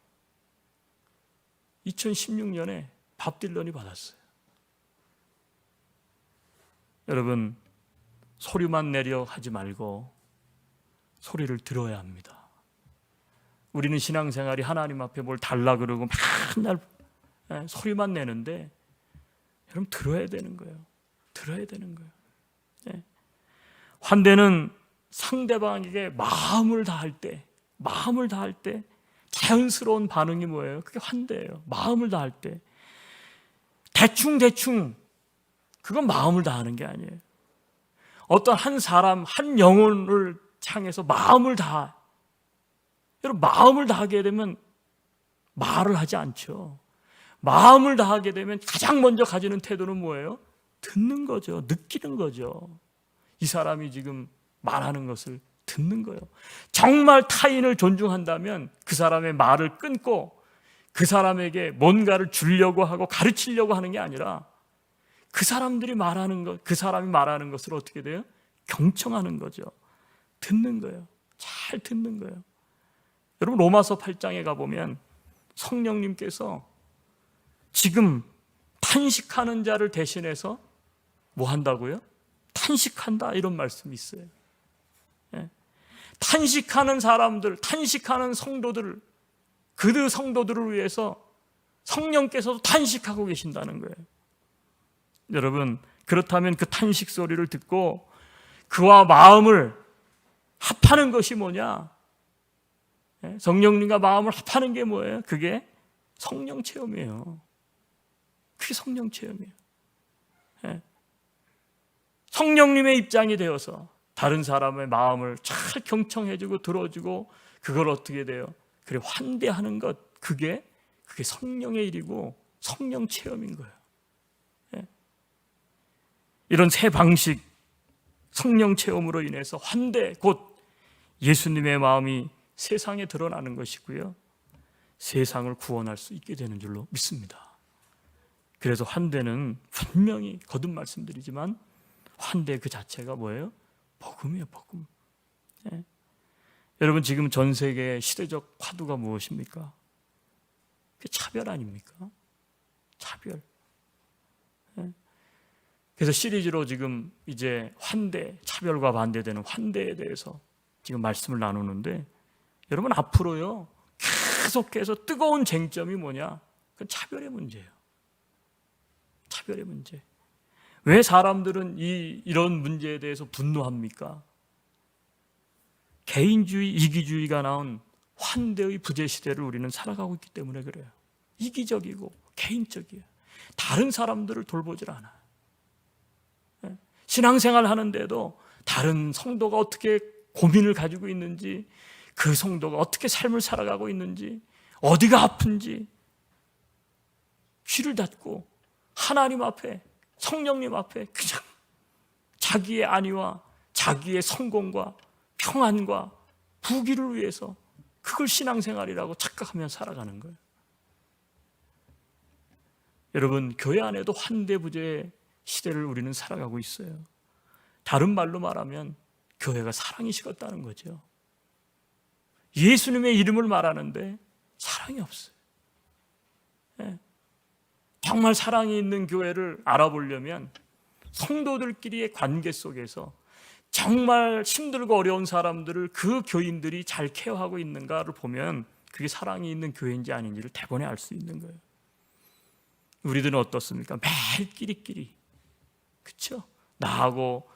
2016년에 밥 딜런이 받았어요. 여러분, 소리만 내려 하지 말고 소리를 들어야 합니다. 우리는 신앙생활이 하나님 앞에 뭘 달라 그러고 맨날 소리만 내는데 여러분 들어야 되는 거예요. 들어야 되는 거예요. 환대는 상대방에게 마음을 다할 때 자연스러운 반응이 뭐예요? 그게 환대예요. 마음을 다할 때. 대충 그건 마음을 다하는 게 아니에요. 어떤 한 사람, 한 영혼을 향해서 마음을 다하. 여러분, 마음을 다하게 되면 말을 하지 않죠. 마음을 다하게 되면 가장 먼저 가지는 태도는 뭐예요? 듣는 거죠. 느끼는 거죠. 이 사람이 지금 말하는 것을 듣는 거예요. 정말 타인을 존중한다면 그 사람의 말을 끊고 그 사람에게 뭔가를 주려고 하고 가르치려고 하는 게 아니라 그 사람들이 말하는 것, 그 사람이 말하는 것을 어떻게 돼요? 경청하는 거죠. 듣는 거예요. 잘 듣는 거예요. 여러분, 로마서 8장에 가보면 성령님께서 지금 탄식하는 자를 대신해서 뭐 한다고요? 탄식한다, 이런 말씀이 있어요. 탄식하는 사람들, 탄식하는 성도들, 그 성도들을 위해서 성령께서도 탄식하고 계신다는 거예요. 여러분, 그렇다면 그 탄식 소리를 듣고 그와 마음을 합하는 것이 뭐냐? 성령님과 마음을 합하는 게 뭐예요? 그게 성령 체험이에요. 그게 성령 체험이에요. 성령님의 입장이 되어서 다른 사람의 마음을 잘 경청해주고 들어주고 그걸 어떻게 돼요? 그래, 환대하는 것, 그게 성령의 일이고 성령 체험인 거예요. 이런 새 방식 성령 체험으로 인해서 환대, 곧 예수님의 마음이 세상에 드러나는 것이고요, 세상을 구원할 수 있게 되는 줄로 믿습니다. 그래서 환대는 분명히 거듭 말씀드리지만 환대 그 자체가 뭐예요? 복음이에요, 복음. 여러분, 지금 전 세계의 시대적 화두가 무엇입니까? 그게 차별 아닙니까? 차별. 그래서 시리즈로 지금 이제 환대, 차별과 반대되는 환대에 대해서 지금 말씀을 나누는데, 여러분, 앞으로요 계속해서 뜨거운 쟁점이 뭐냐? 그건 차별의 문제예요. 차별의 문제. 왜 사람들은 이런 문제에 대해서 분노합니까? 개인주의, 이기주의가 나온 환대의 부재 시대를 우리는 살아가고 있기 때문에 그래요. 이기적이고 개인적이에요. 다른 사람들을 돌보질 않아요. 신앙생활 하는데도 다른 성도가 어떻게 고민을 가지고 있는지, 그 성도가 어떻게 삶을 살아가고 있는지, 어디가 아픈지 귀를 닫고 하나님 앞에, 성령님 앞에 그냥 자기의 안위와 자기의 성공과 평안과 부귀를 위해서 그걸 신앙생활이라고 착각하며 살아가는 거예요. 여러분, 교회 안에도 환대부재의 시대를 우리는 살아가고 있어요. 다른 말로 말하면 교회가 사랑이 식었다는 거죠. 예수님의 이름을 말하는데 사랑이 없어요. 정말 사랑이 있는 교회를 알아보려면 성도들끼리의 관계 속에서 정말 힘들고 어려운 사람들을 그 교인들이 잘 케어하고 있는가를 보면 그게 사랑이 있는 교회인지 아닌지를 대번에 알 수 있는 거예요. 우리들은 어떻습니까? 매일 끼리끼리, 그렇죠? 나하고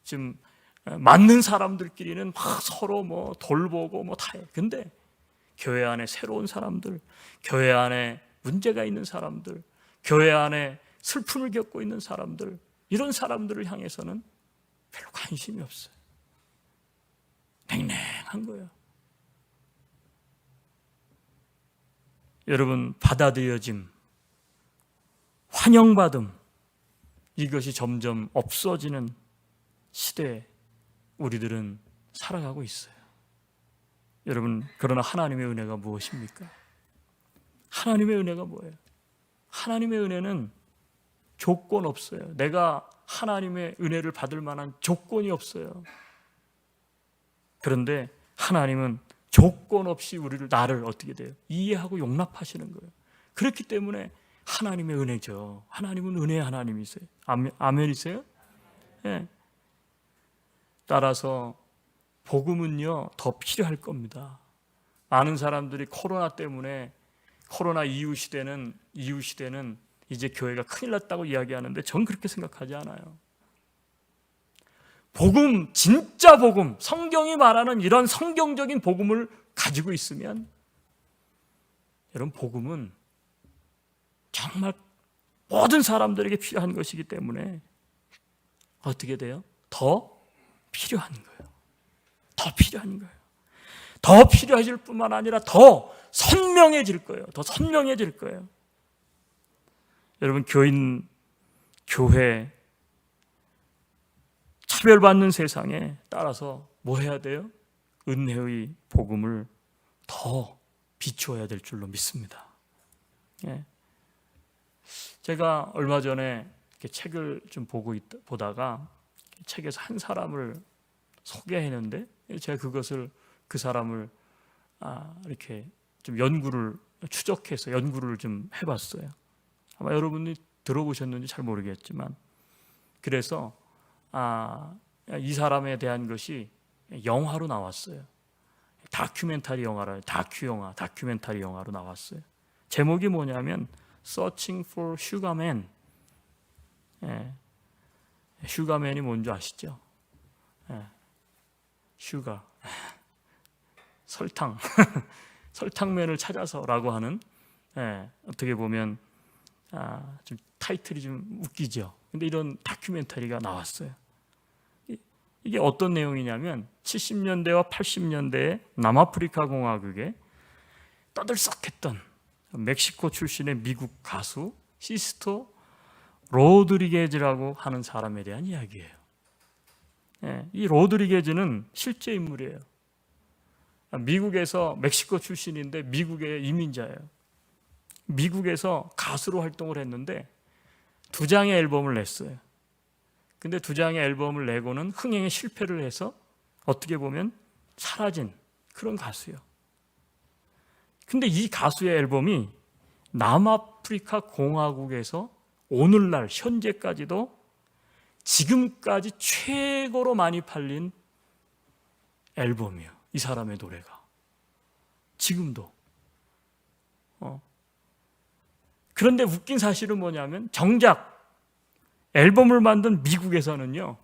지금 맞는 사람들끼리는 막 서로 뭐 돌보고 뭐 다 해. 근데 교회 안에 새로운 사람들, 교회 안에 문제가 있는 사람들, 교회 안에 슬픔을 겪고 있는 사람들, 이런 사람들을 향해서는 별로 관심이 없어요. 냉랭한 거예요. 여러분, 받아들여짐, 환영받음, 이것이 점점 없어지는 시대에 우리들은 살아가고 있어요. 여러분, 그러나 하나님의 은혜가 무엇입니까? 하나님의 은혜가 뭐예요? 하나님의 은혜는 조건 없어요. 내가 하나님의 은혜를 받을 만한 조건이 없어요. 그런데 하나님은 조건 없이 나를 어떻게 돼요? 이해하고 용납하시는 거예요. 그렇기 때문에 하나님의 은혜죠. 하나님은 은혜의 하나님이세요. 아멘이세요? 예. 따라서 복음은요 더 필요할 겁니다. 많은 사람들이 코로나 이후 시대는 이제 교회가 큰일 났다고 이야기하는데 전 그렇게 생각하지 않아요. 복음, 진짜 복음, 성경이 말하는 이런 성경적인 복음을 가지고 있으면 여러분 복음은 정말 모든 사람들에게 필요한 것이기 때문에 어떻게 돼요? 더 필요한 거예요. 더 필요한 거예요. 더 필요해질 뿐만 아니라 더 선명해질 거예요. 더 선명해질 거예요. 여러분 교회 차별받는 세상에 따라서 뭐 해야 돼요? 은혜의 복음을 더 비추어야 될 줄로 믿습니다. 예. 제가 얼마 전에 이렇게 책을 좀 보다가 책에서 한 사람을 소개했는데 제가 그 사람을 이렇게 좀 추적해서 연구를 좀 해봤어요. 아마 여러분이 들어보셨는지 잘 모르겠지만 그래서 이 사람에 대한 것이 영화로 나왔어요. 다큐멘터리 영화로 나왔어요. 제목이 뭐냐면 Searching for Sugar Man. 슈가맨이 뭔지 아시죠? 슈가 설탕 설탕맨을 찾아서라고 하는 어떻게 보면 좀 타이틀이 좀 웃기죠. 근데 이런 다큐멘터리가 나왔어요. 이게 어떤 내용이냐면 70년대와 80년대에 남아프리카 공화국에 떠들썩했던 멕시코 출신의 미국 가수 시스토 로드리게즈라고 하는 사람에 대한 이야기예요. 이 로드리게즈는 실제 인물이에요. 미국에서 멕시코 출신인데 미국의 이민자예요. 미국에서 가수로 활동을 했는데 2장의 앨범을 냈어요. 근데 2장의 앨범을 내고는 흥행에 실패를 해서 어떻게 보면 사라진 그런 가수예요. 근데 이 가수의 앨범이 남아프리카 공화국에서 오늘날 현재까지도 지금까지 최고로 많이 팔린 앨범이에요. 이 사람의 노래가 지금도. 그런데 웃긴 사실은 뭐냐면 정작 앨범을 만든 미국에서는요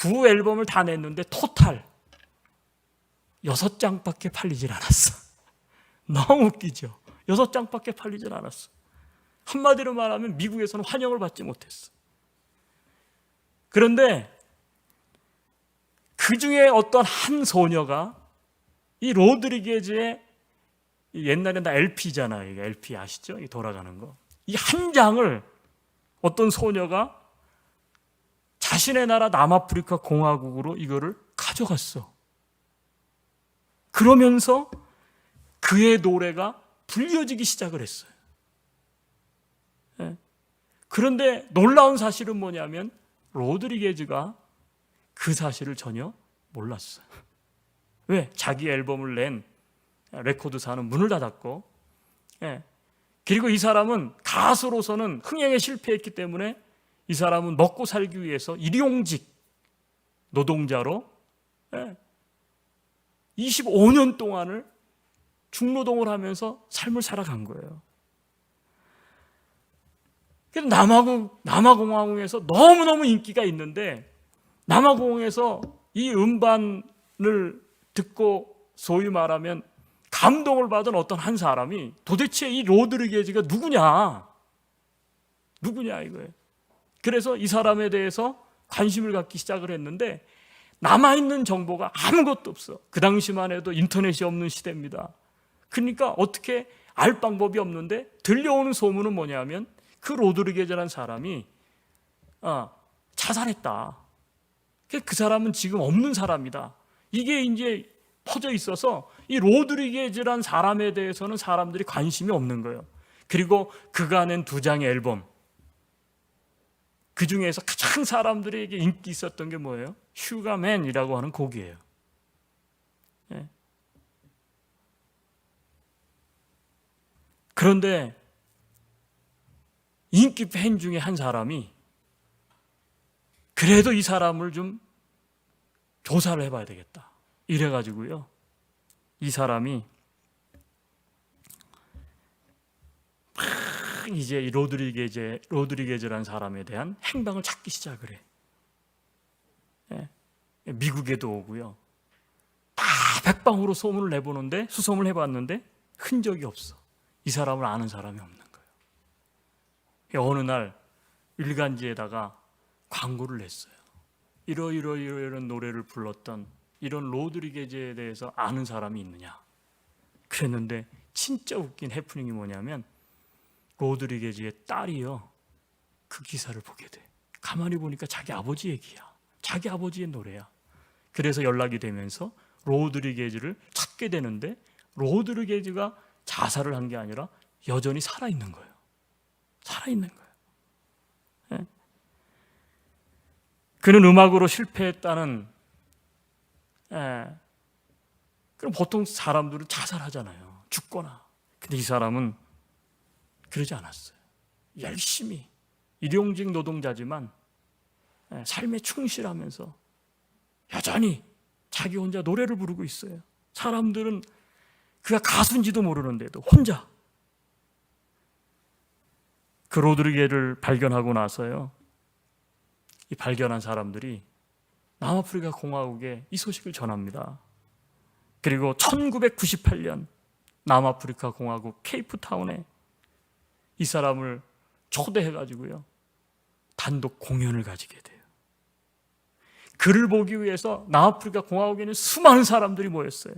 2 앨범을 다 냈는데 토탈 6장밖에 팔리질 않았어. 너무 웃기죠. 6장밖에 팔리질 않았어. 한마디로 말하면 미국에서는 환영을 받지 못했어. 그런데 그 중에 어떤 한 소녀가 이 로드리게즈의 옛날에 나 LP잖아요. 이게 LP 아시죠? 이 돌아가는 거. 이 한 장을 어떤 소녀가 자신의 나라 남아프리카 공화국으로 이거를 가져갔어. 그러면서 그의 노래가 불려지기 시작을 했어요. 그런데 놀라운 사실은 뭐냐면 로드리게즈가 그 사실을 전혀 몰랐어요. 왜? 자기 앨범을 낸 레코드사는 문을 닫았고, 그리고 이 사람은 가수로서는 흥행에 실패했기 때문에 이 사람은 먹고 살기 위해서 일용직 노동자로 25년 동안을 중노동을 하면서 삶을 살아간 거예요. 그래서 남아공화국에서 너무너무 인기가 있는데 남아공에서 이 음반을 듣고 소위 말하면 감동을 받은 어떤 한 사람이 도대체 이 로드리게즈가 누구냐 이거예요. 그래서 이 사람에 대해서 관심을 갖기 시작을 했는데 남아있는 정보가 아무것도 없어. 그 당시만 해도 인터넷이 없는 시대입니다. 그러니까 어떻게 알 방법이 없는데 들려오는 소문은 뭐냐면 그 로드리게즈라는 사람이 자살했다. 그 사람은 지금 없는 사람이다. 이게 이제 퍼져 있어서 이 로드리게즈란 사람에 대해서는 사람들이 관심이 없는 거예요. 그리고 그가 낸 2장의 앨범, 그 중에서 가장 사람들에게 인기 있었던 게 뭐예요? 슈가맨이라고 하는 곡이에요. 그런데 인기 팬 중에 한 사람이 그래도 이 사람을 좀 조사를 해봐야 되겠다 이래가지고요, 이 사람이 막 이제 이 로드리게즈라는 사람에 대한 행방을 찾기 시작을 해. 예. 미국에도 오고요, 다 백방으로 소문을 내보는데, 수소문을 해봤는데 흔적이 없어. 이 사람을 아는 사람이 없는 거예요. 어느 날 일간지에다가 광고를 냈어요. 이런 노래를 불렀던 이런 로드리게즈에 대해서 아는 사람이 있느냐. 그랬는데 진짜 웃긴 해프닝이 뭐냐면, 로드리게즈의 딸이요, 그 기사를 보게 돼. 가만히 보니까 자기 아버지 얘기야. 자기 아버지의 노래야. 그래서 연락이 되면서 로드리게즈를 찾게 되는데, 로드리게즈가 자살을 한 게 아니라 여전히 살아있는 거예요. 살아있는 거예요. 예? 그는 음악으로 실패했다는, 그럼 보통 사람들은 자살하잖아요, 죽거나. 근데 이 사람은 그러지 않았어요. 열심히 일용직 노동자지만 삶에 충실하면서 여전히 자기 혼자 노래를 부르고 있어요. 사람들은 그가 가수인지도 모르는데도 혼자. 그 로드리게를 발견하고 나서요, 이 발견한 사람들이 남아프리카 공화국에 이 소식을 전합니다. 그리고 1998년 남아프리카 공화국 케이프타운에 이 사람을 초대해가지고요, 단독 공연을 가지게 돼요. 그를 보기 위해서 남아프리카 공화국에는 수많은 사람들이 모였어요.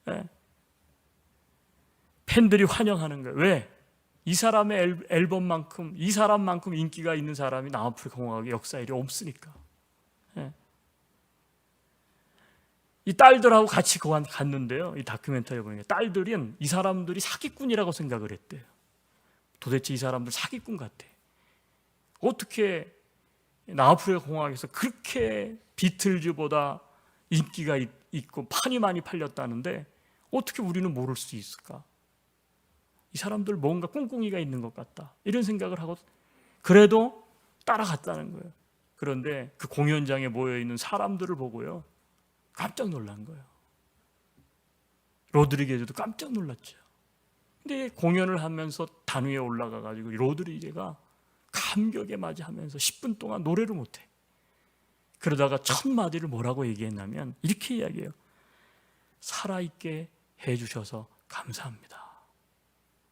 네. 팬들이 환영하는 거예요. 왜? 이 사람의 앨범만큼, 이 사람만큼 인기가 있는 사람이 남아프리카 공화국의 역사에 없으니까. 네. 이 딸들하고 같이 갔는데요, 이 다큐멘터리에 보니까 딸들은 이 사람들이 사기꾼이라고 생각을 했대요. 도대체 이 사람들 사기꾼 같아. 어떻게 남아프리카 공화국에서 그렇게 비틀즈보다 인기가 있고 판이 많이 팔렸다는데 어떻게 우리는 모를 수 있을까? 이 사람들 뭔가 꿍꿍이가 있는 것 같다, 이런 생각을 하고 그래도 따라갔다는 거예요. 그런데 그 공연장에 모여있는 사람들을 보고요, 깜짝 놀란 거예요. 로드리게즈도 깜짝 놀랐죠. 근데 공연을 하면서 단위에 올라가가지고 로드리게가 감격에 맞이하면서 10분 동안 노래를 못해. 그러다가 첫 마디를 뭐라고 얘기했냐면 이렇게 이야기해요. 살아있게 해주셔서 감사합니다.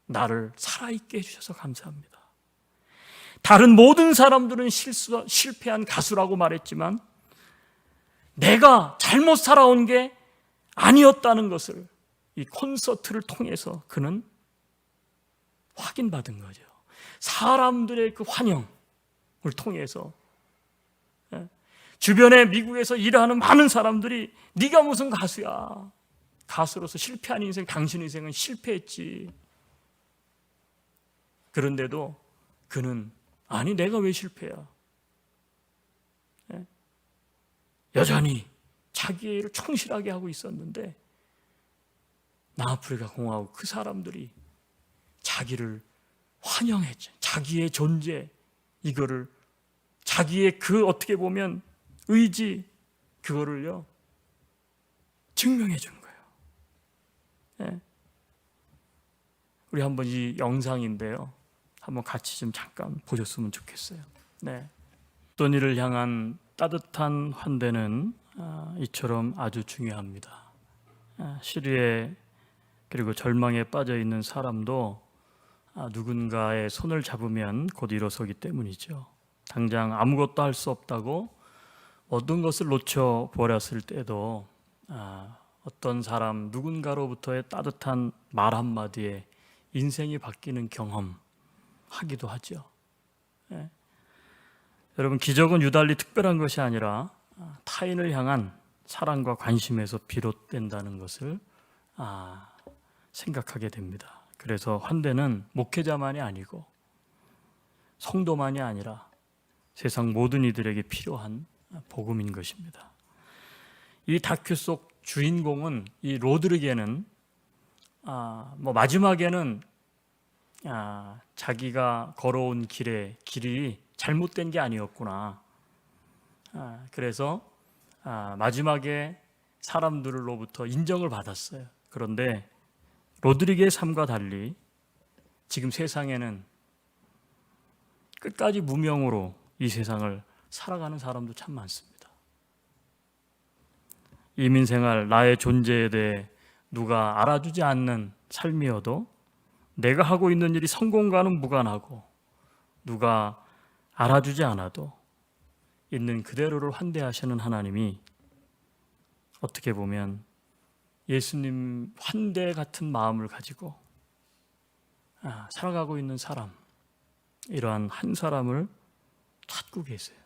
나를 살아있게 해주셔서 감사합니다. 다른 모든 사람들은 실패한 가수라고 말했지만 내가 잘못 살아온 게 아니었다는 것을 이 콘서트를 통해서 그는 확인받은 거죠. 사람들의 그 환영을 통해서 주변에 미국에서 일하는 많은 사람들이 네가 무슨 가수야, 가수로서 실패한 인생, 당신 인생은 실패했지. 그런데도 그는 아니 내가 왜 실패야, 여전히 자기 일을 충실하게 하고 있었는데 남아프리카 공화국 그 사람들이 자기를 환영했죠. 자기의 존재, 이거를 자기의 그 어떻게 보면 의지, 그거를요 증명해 준 거예요. 네. 우리 한번 이 영상인데요, 한번 같이 좀 잠깐 보셨으면 좋겠어요. 네. 어떤 이를 향한 따뜻한 환대는 이처럼 아주 중요합니다. 시리에 그리고 절망에 빠져 있는 사람도 누군가의 손을 잡으면 곧 일어서기 때문이죠. 당장 아무것도 할 수 없다고 어떤 것을 놓쳐버렸을 때도 어떤 사람 누군가로부터의 따뜻한 말 한마디에 인생이 바뀌는 경험하기도 하죠. 예. 여러분, 기적은 유달리 특별한 것이 아니라 타인을 향한 사랑과 관심에서 비롯된다는 것을 생각하게 됩니다. 그래서 환대는 목회자만이 아니고 성도만이 아니라 세상 모든 이들에게 필요한 복음인 것입니다. 이 다큐 속 주인공은 이 로드리게는 마지막에는 자기가 걸어온 길이 잘못된 게 아니었구나. 그래서 마지막에 사람들로부터 인정을 받았어요. 그런데 로드리게의 삶과 달리 지금 세상에는 끝까지 무명으로 이 세상을 살아가는 사람도 참 많습니다. 이민생활, 나의 존재에 대해 누가 알아주지 않는 삶이어도 내가 하고 있는 일이 성공과는 무관하고 누가 알아주지 않아도 있는 그대로를 환대하시는 하나님이 어떻게 보면 예수님 환대 같은 마음을 가지고 살아가고 있는 사람, 이러한 한 사람을 찾고 계세요.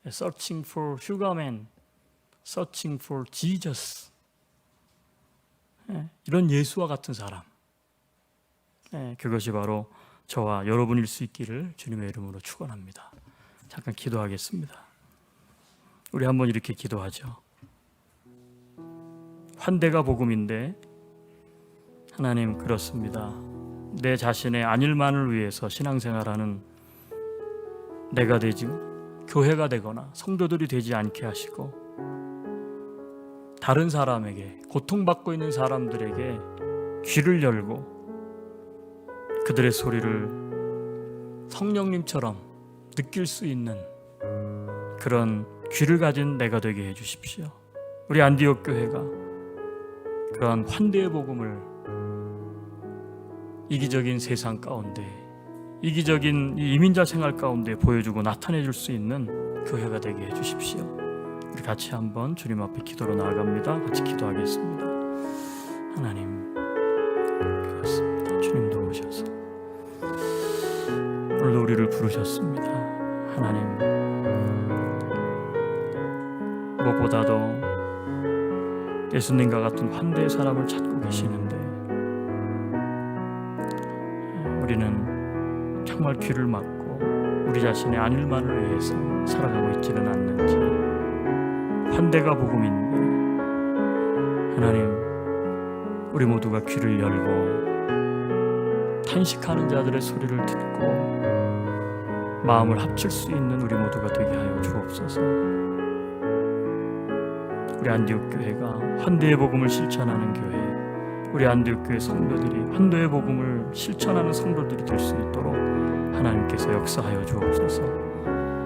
Searching for sugarman, searching for Jesus. 이런 예수와 같은 사람, 그것이 바로 저와 여러분일 수 있기를 주님의 이름으로 축원합니다. 잠깐 기도하겠습니다. 우리 한번 이렇게 기도하죠. 환대가 복음인데 하나님, 그렇습니다. 내 자신의 안일만을 위해서 신앙생활하는 내가 되지, 교회가 되거나 성도들이 되지 않게 하시고 다른 사람에게, 고통받고 있는 사람들에게 귀를 열고 그들의 소리를 성령님처럼 느낄 수 있는 그런 귀를 가진 내가 되게 해주십시오. 우리 안디옥 교회가 그러한 환대의 복음을 이기적인 세상 가운데, 이기적인 이민자 생활 가운데 보여주고 나타내 줄 수 있는 교회가 되게 해주십시오. 우리 같이 한번 주님 앞에 기도로 나아갑니다. 같이 기도하겠습니다. 하나님, 그렇습니다. 주님도 오셔서 오늘도 우리를 부르셨습니다. 하나님, 무엇보다도 예수님과 같은 환대의 사람을 찾고 계시는데 우리는 정말 귀를 막고 우리 자신의 안일만을 위해서 살아가고 있지는 않는지, 환대가 복음인데 하나님, 우리 모두가 귀를 열고 탄식하는 자들의 소리를 듣고 마음을 합칠 수 있는 우리 모두가 되게 하여 주옵소서. 우리 안디옥 교회가 환대의 복음을 실천하는 교회, 우리 안디옥 교회 성도들이 환대의 복음을 실천하는 성도들이 될 수 있도록 하나님께서 역사하여 주옵소서.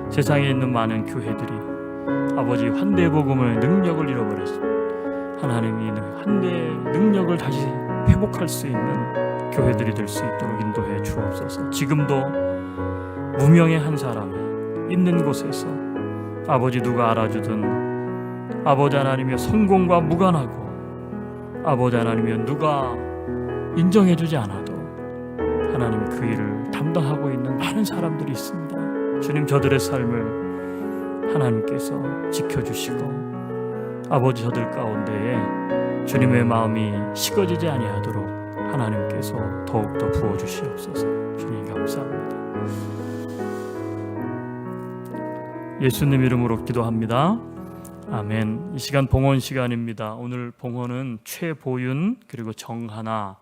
세상에 있는 많은 교회들이 아버지 환대의 복음을 능력을 잃어버렸습니다. 하나님이 환대의 능력을 다시 회복할 수 있는 교회들이 될 수 있도록 인도해 주옵소서. 지금도 무명의 한 사람을 있는 곳에서 아버지 누가 알아주든 아버지 하나님의 성공과 무관하고 아버지 하나님의 누가 인정해주지 않아도 하나님 그 일을 담당하고 있는 많은 사람들이 있습니다. 주님, 저들의 삶을 하나님께서 지켜주시고 아버지 저들 가운데에 주님의 마음이 식어지지 아니하도록 하나님께서 더욱더 부어주시옵소서. 주님 감사합니다. 예수님 이름으로 기도합니다. 아멘. 이 시간 봉헌 시간입니다. 오늘 봉헌은 최보윤 그리고 정하나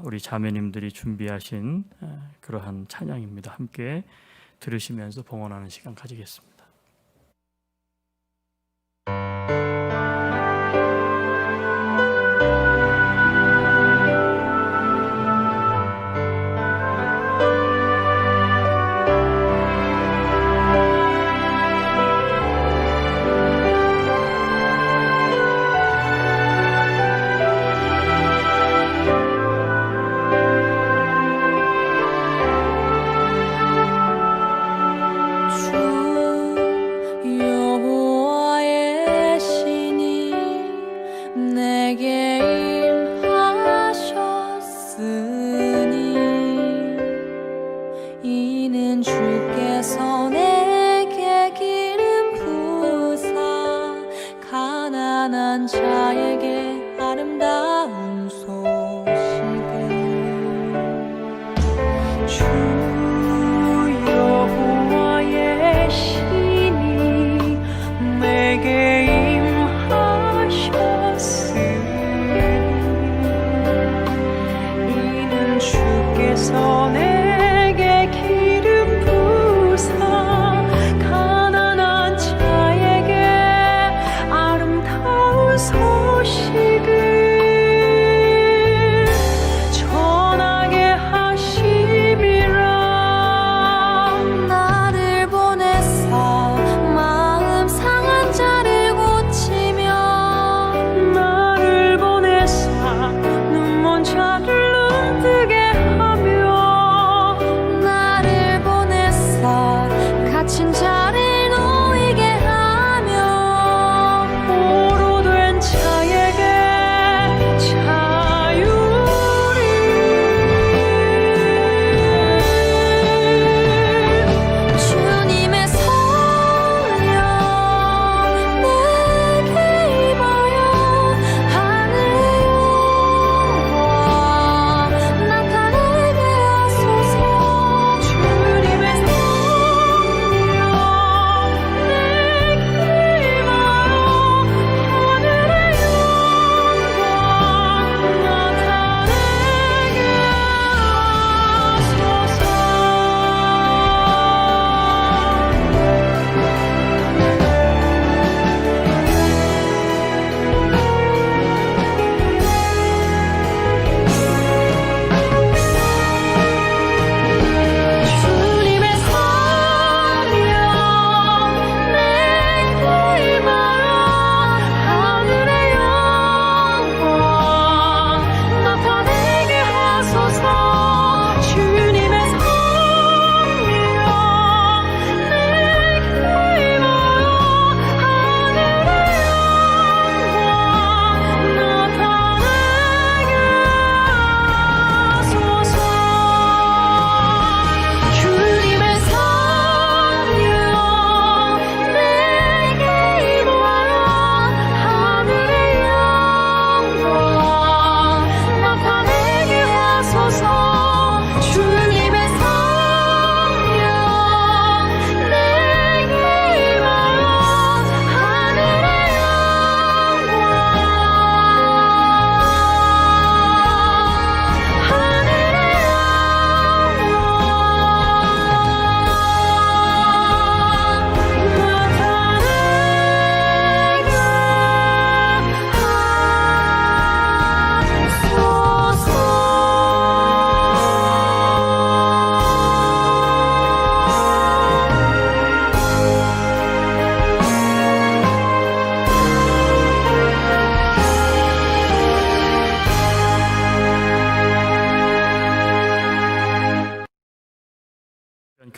우리 자매님들이 준비하신 그러한 찬양입니다. 함께 들으시면서 봉헌하는 시간 가지겠습니다. 내게 임하셨으니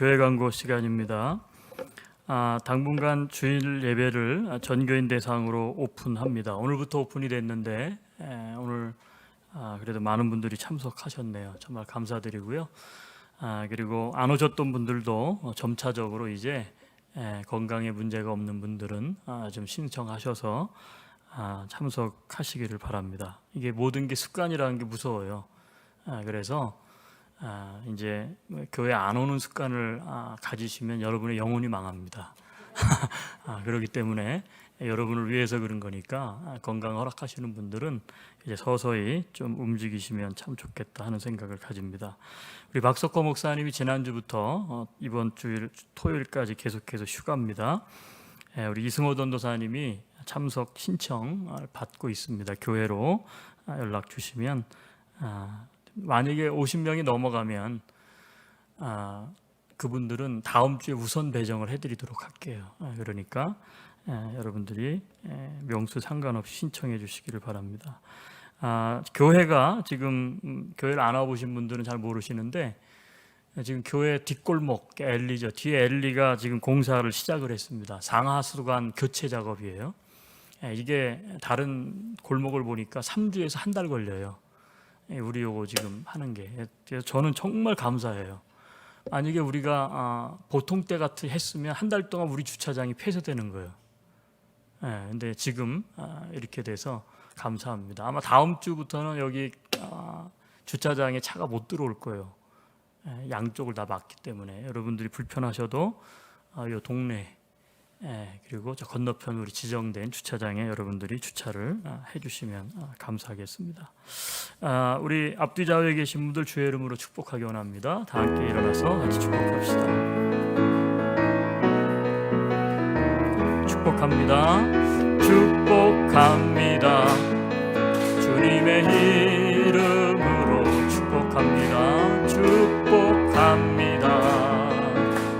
교회 광고 시간입니다. 당분간 주일 예배를 전교인 대상으로 오픈합니다. 오늘부터 오픈이 됐는데 오늘 그래도 많은 분들이 참석하셨네요. 정말 감사드리고요. 그리고 안 오셨던 분들도 점차적으로 이제 건강에 문제가 없는 분들은 좀 신청하셔서 참석하시기를 바랍니다. 이게 모든 게 습관이라는 게 무서워요. 그래서 이제 교회 안 오는 습관을 가지시면 여러분의 영혼이 망합니다. 그렇기 때문에 여러분을 위해서 그런 거니까 건강 허락하시는 분들은 이제 서서히 좀 움직이시면 참 좋겠다 하는 생각을 가집니다. 우리 박석호 목사님이 지난주부터 이번 주일 토요일까지 계속해서 휴가입니다. 우리 이승호 전도사님이 참석 신청 받고 있습니다. 교회로 연락 주시면 만약에 50명이 넘어가면 그분들은 다음 주에 우선 배정을 해드리도록 할게요. 그러니까 여러분들이 명수 상관없이 신청해 주시기를 바랍니다. 교회가 지금 교회를 안 와보신 분들은 잘 모르시는데 지금 교회 뒷골목 엘리죠. 뒤에 엘리가 지금 공사를 시작을 했습니다. 상하수관 교체 작업이에요. 이게 다른 골목을 보니까 3주에서 한 달 걸려요. 우리 요거 지금 하는 게. 그래서 저는 정말 감사해요. 만약에 우리가 보통 때 같이 했으면 한 달 동안 우리 주차장이 폐쇄되는 거예요. 근데 지금 이렇게 돼서 감사합니다. 아마 다음 주부터는 여기 주차장에 차가 못 들어올 거예요. 양쪽을 다 막기 때문에 여러분들이 불편하셔도 이 동네 그리고 저 건너편 우리 지정된 주차장에 여러분들이 주차를 해주시면 감사하겠습니다. 우리 앞뒤 좌우에 계신 분들 주의 이름으로 축복하기 원합니다. 다 함께 일어나서 같이 축복합시다. 축복합니다. 축복합니다. 주님의 이름으로 축복합니다. 축복합니다.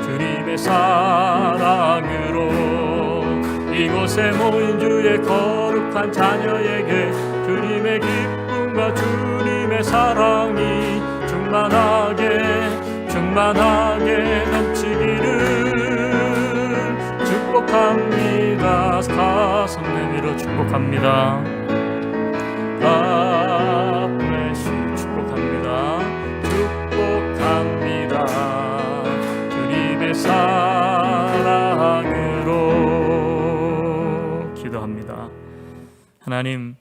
주님의 사랑으로 이곳에 모인 주의 거룩한 자녀에게 주님의 기쁨과 주님의 사랑이 충만하게 넘치기를 축복합니다. 가슴 내밀어 축복합니다. God bless you. 축복합니다. 축복합니다. 주님의 사랑으로 기도합니다. 하나님,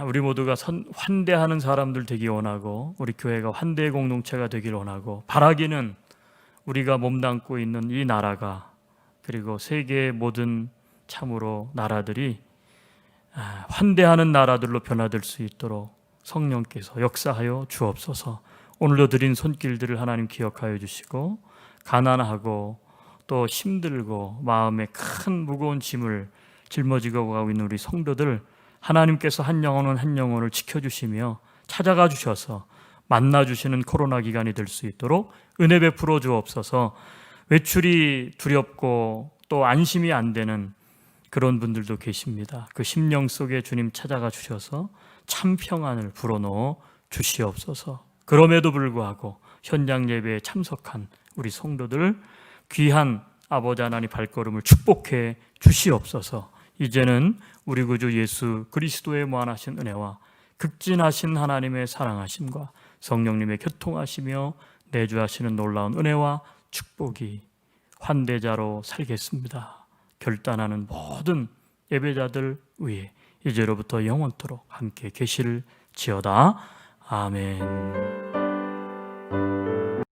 우리 모두가 환대하는 사람들 되기 원하고 우리 교회가 환대의 공동체가 되길 원하고 바라기는 우리가 몸담고 있는 이 나라가 그리고 세계의 모든 참으로 나라들이 환대하는 나라들로 변화될 수 있도록 성령께서 역사하여 주옵소서. 오늘도 드린 손길들을 하나님 기억하여 주시고 가난하고 또 힘들고 마음에 큰 무거운 짐을 짊어지고 가고 있는 우리 성도들 하나님께서 한 영혼을 지켜주시며 찾아가 주셔서 만나주시는 코로나 기간이 될 수 있도록 은혜 베풀어 주옵소서. 외출이 두렵고 또 안심이 안 되는 그런 분들도 계십니다. 그 심령 속에 주님 찾아가 주셔서 참 평안을 불어넣어 주시옵소서. 그럼에도 불구하고 현장 예배에 참석한 우리 성도들 귀한 아버지 하나님 발걸음을 축복해 주시옵소서. 이제는 우리 구주 예수 그리스도의 무한하신 은혜와 극진하신 하나님의 사랑하심과 성령님의 교통하시며 내주하시는 놀라운 은혜와 축복이 환대자로 살겠습니다. 결단하는 모든 예배자들 위해 이제로부터 영원토록 함께 계시를 지어다. 아멘.